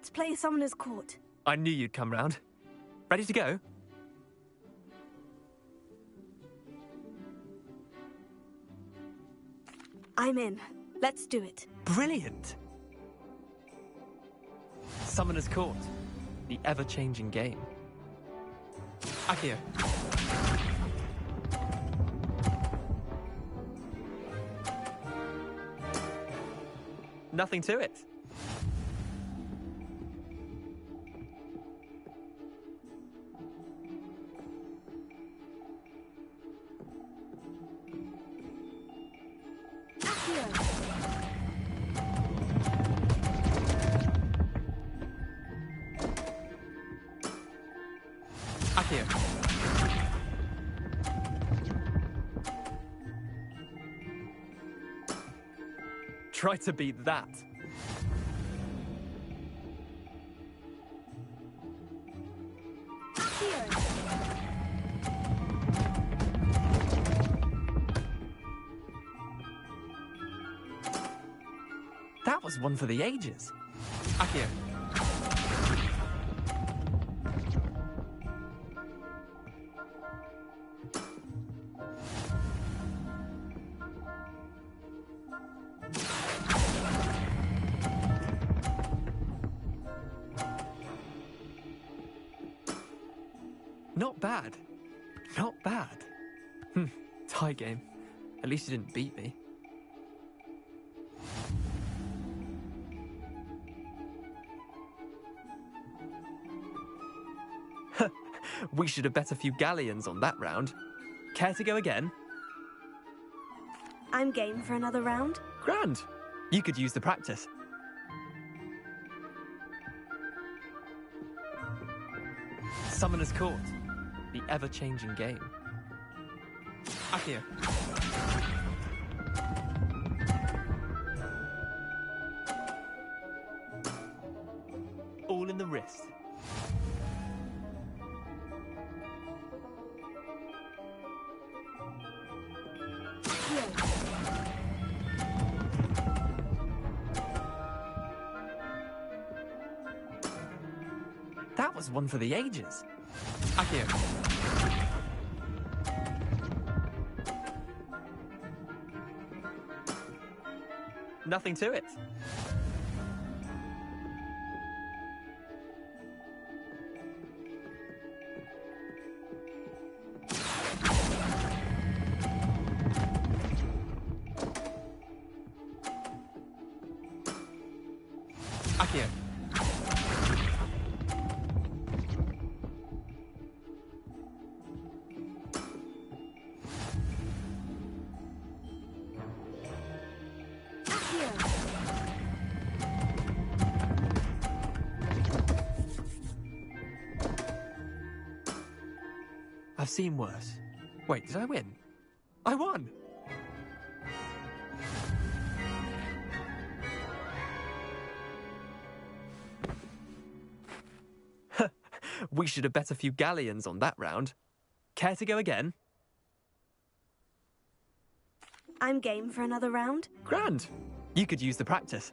Let's play Summoner's Court. I knew you'd come round. Ready to go? I'm in. Let's do it. Brilliant! Summoner's Court. The ever-changing game. Accio. Nothing to it. Accio. Try to beat that. That was one for the ages. Accio. Not bad. Not bad. Tie game. At least you didn't beat me. We should have bet a few galleons on that round. Care to go again? I'm game for another round. Grand. You could use the practice. Summoner's Court. The ever-changing game. Accio. All in the wrist. That was one for the ages. Accio. Nothing to it. Accio. I've seen worse. Wait, did I win? I won! We should have bet a few galleons on that round. Care to go again? I'm game for another round. Grand. You could use the practice.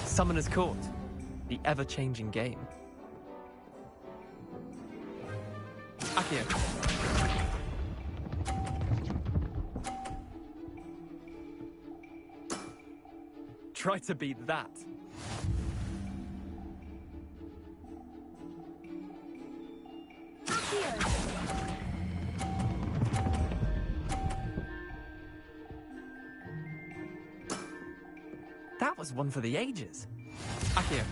Summoner's Court. The ever-changing game. Accio. Try to beat that. That was one for the ages. Accio.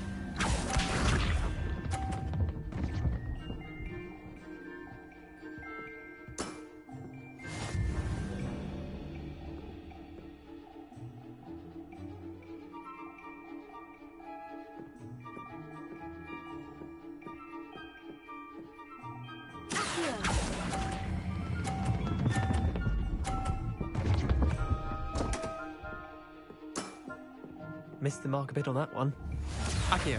Missed the mark a bit on that one. Accio.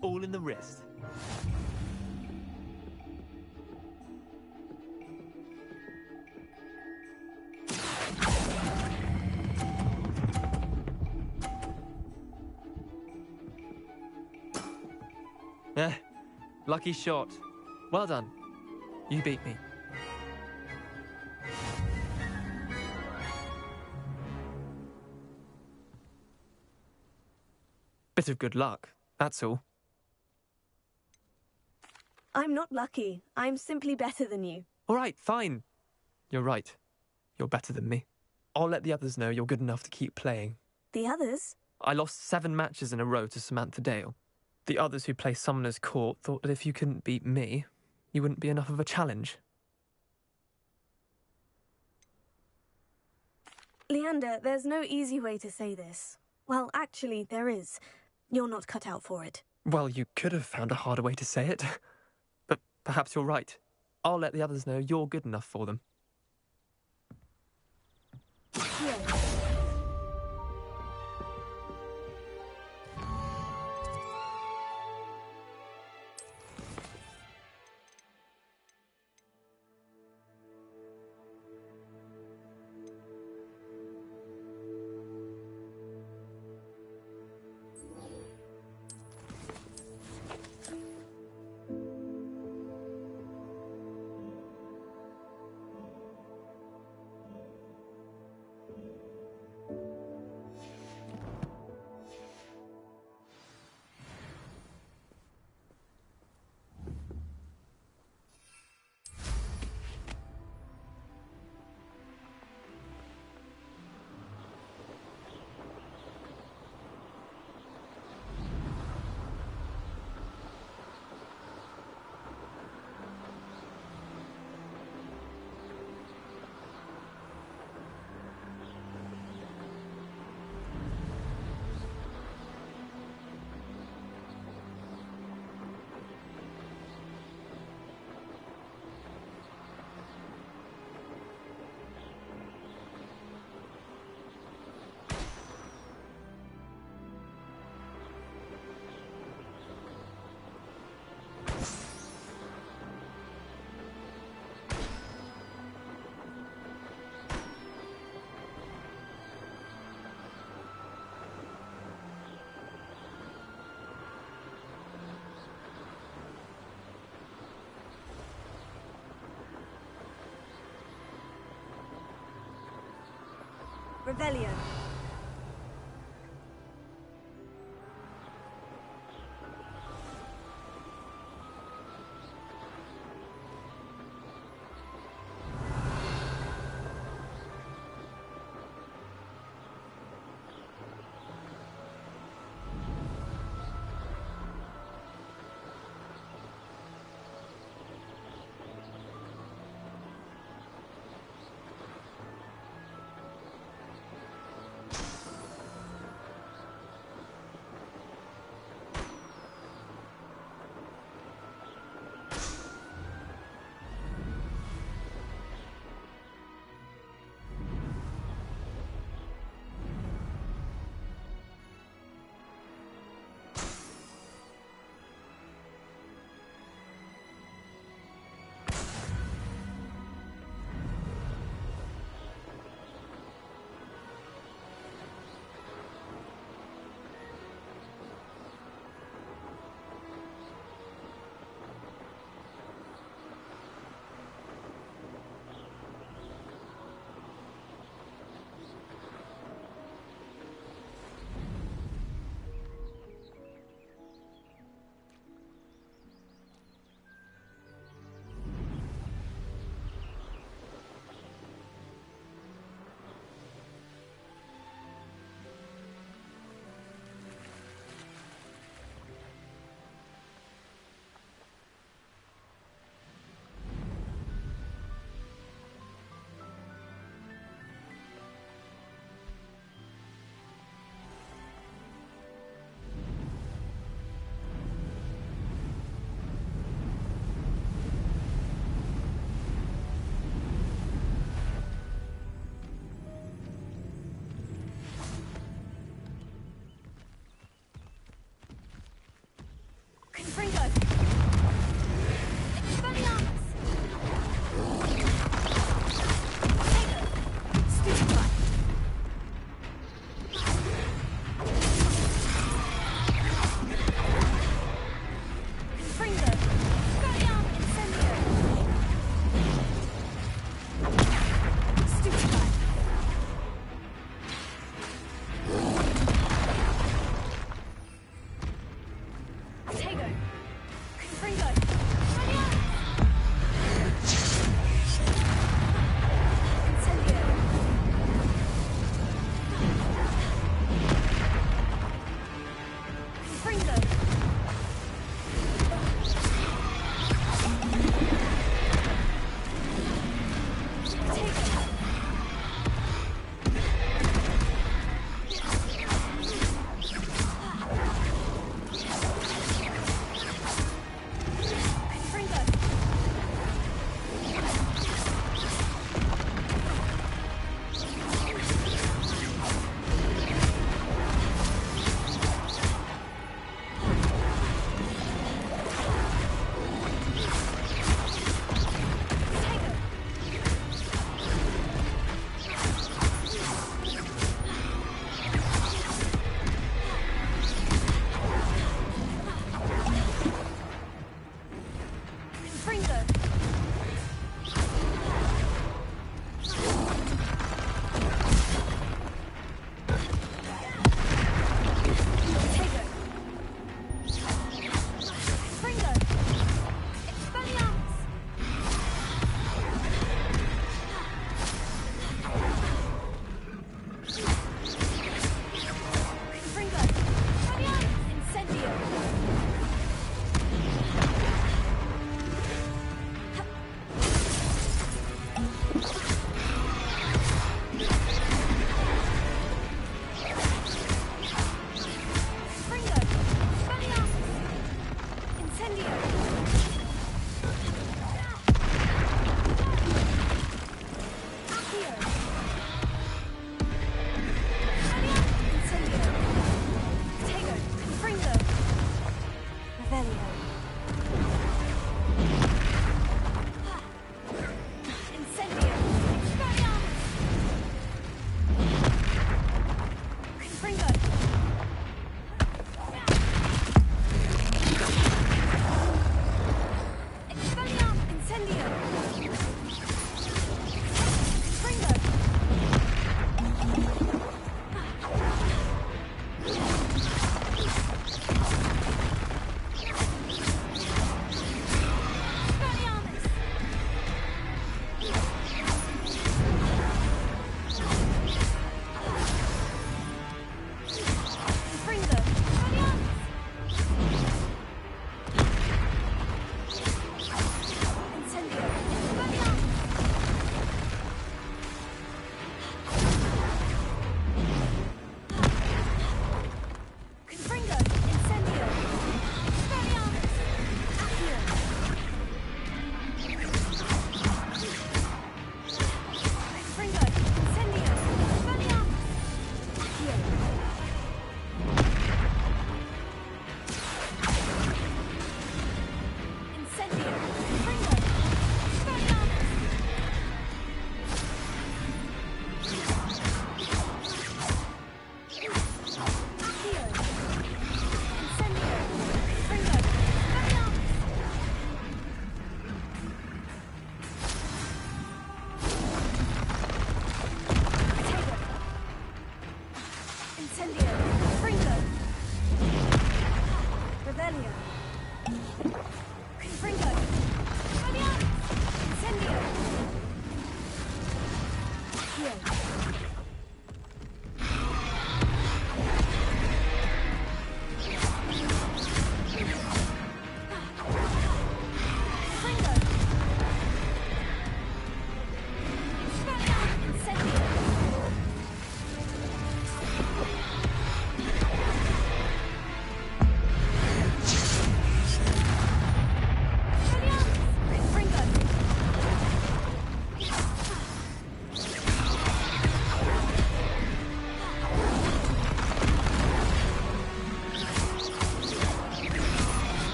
All in the wrist. Lucky shot. Well done. You beat me. Bit of good luck, that's all. I'm not lucky. I'm simply better than you. All right, fine. You're right. You're better than me. I'll let the others know you're good enough to keep playing. The others? I lost 7 matches in a row to Samantha Dale. The others who play Summoner's Court thought that if you couldn't beat me, you wouldn't be enough of a challenge. Leander, there's no easy way to say this. Well, actually, there is. You're not cut out for it. Well, you could have found a harder way to say it. But perhaps you're right. I'll let the others know you're good enough for them. Here. Rebellion.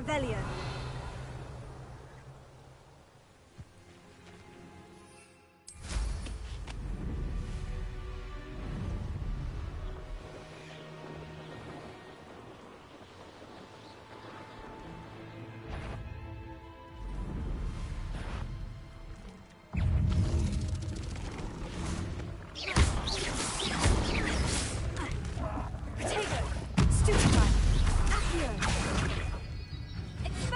Revelio. Potato! Stupefy! Accio!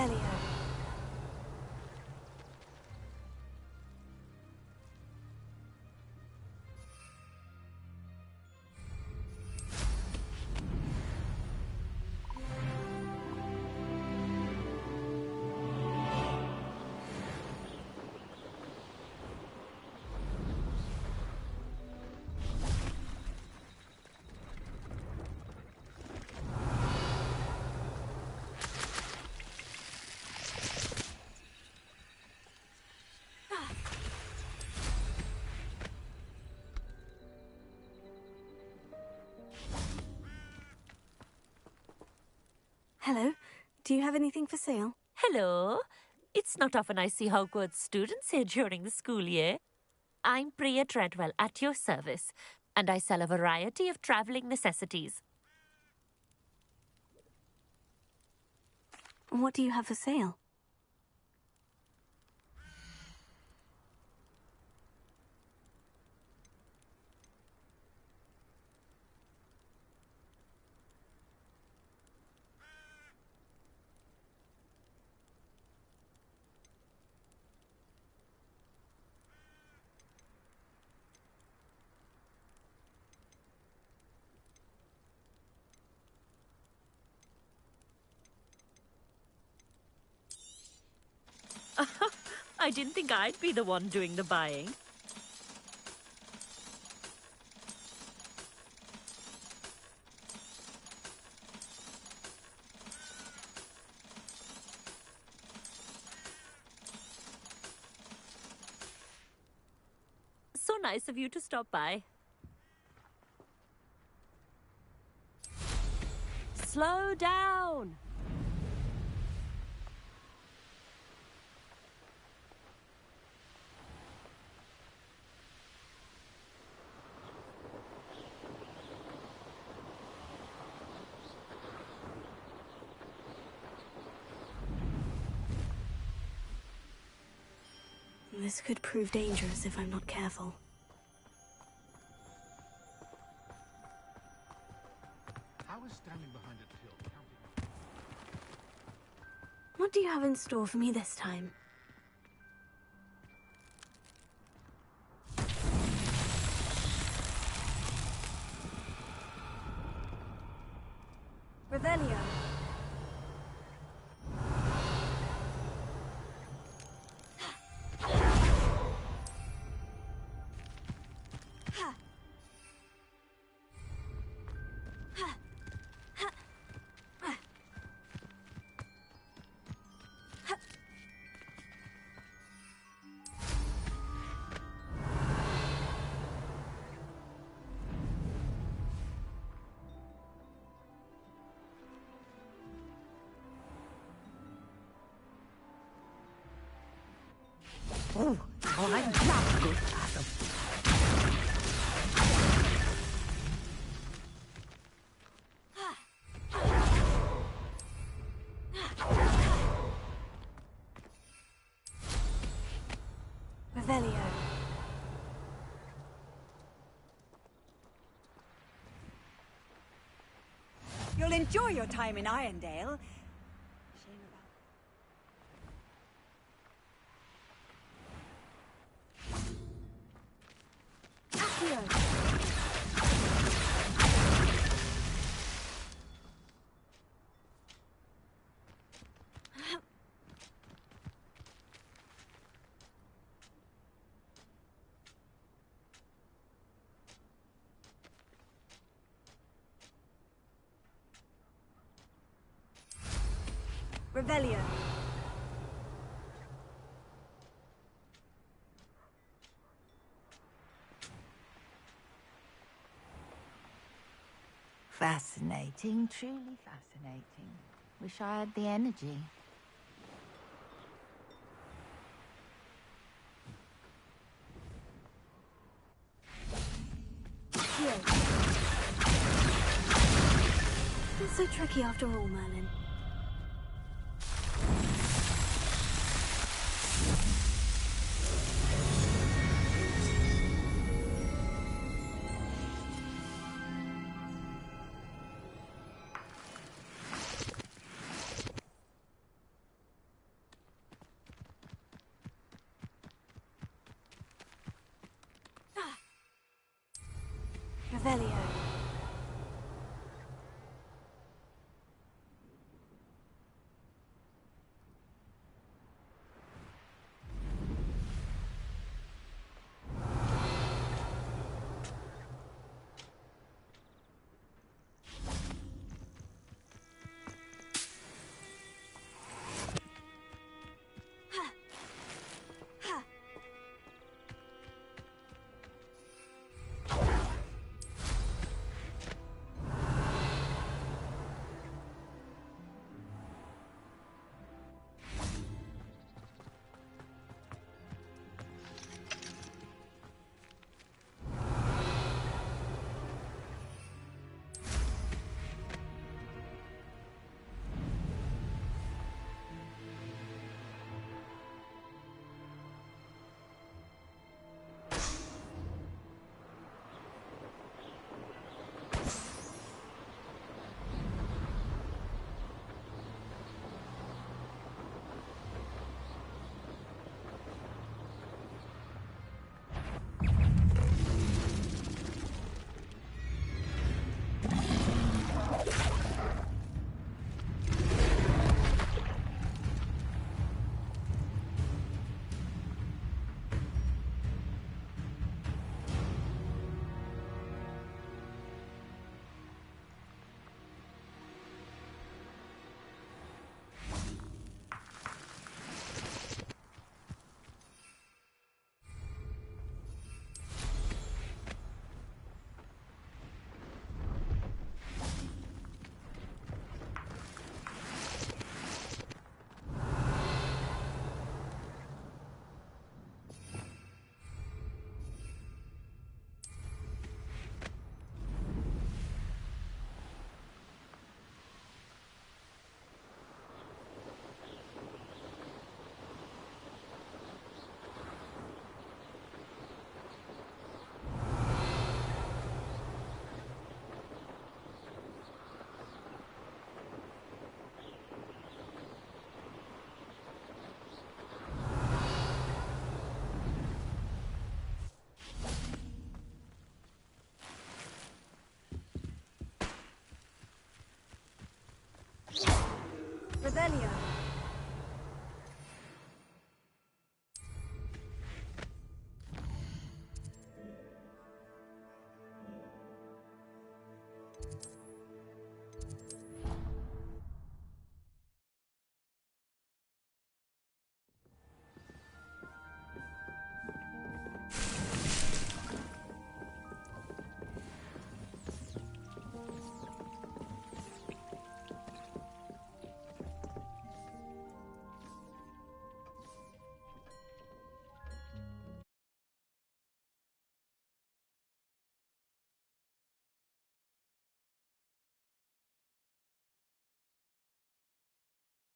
Revelio. Hello. Do you have anything for sale? Hello. It's not often I see Hogwarts students here during the school year. I'm Priya Treadwell, at your service, and I sell a variety of travelling necessities. What do you have for sale? I didn't think I'd be the one doing the buying. So nice of you to stop by. Slow down! This could prove dangerous if I'm not careful. I was standing behind a till counting. What do you have in store for me this time? Revelio. Oh, I love a good battle. Revelio. You'll enjoy your time in Irondale. Revelio. Fascinating, truly fascinating. Wish I had the energy. Not so tricky after all, Merlin. Revelio. Revelio.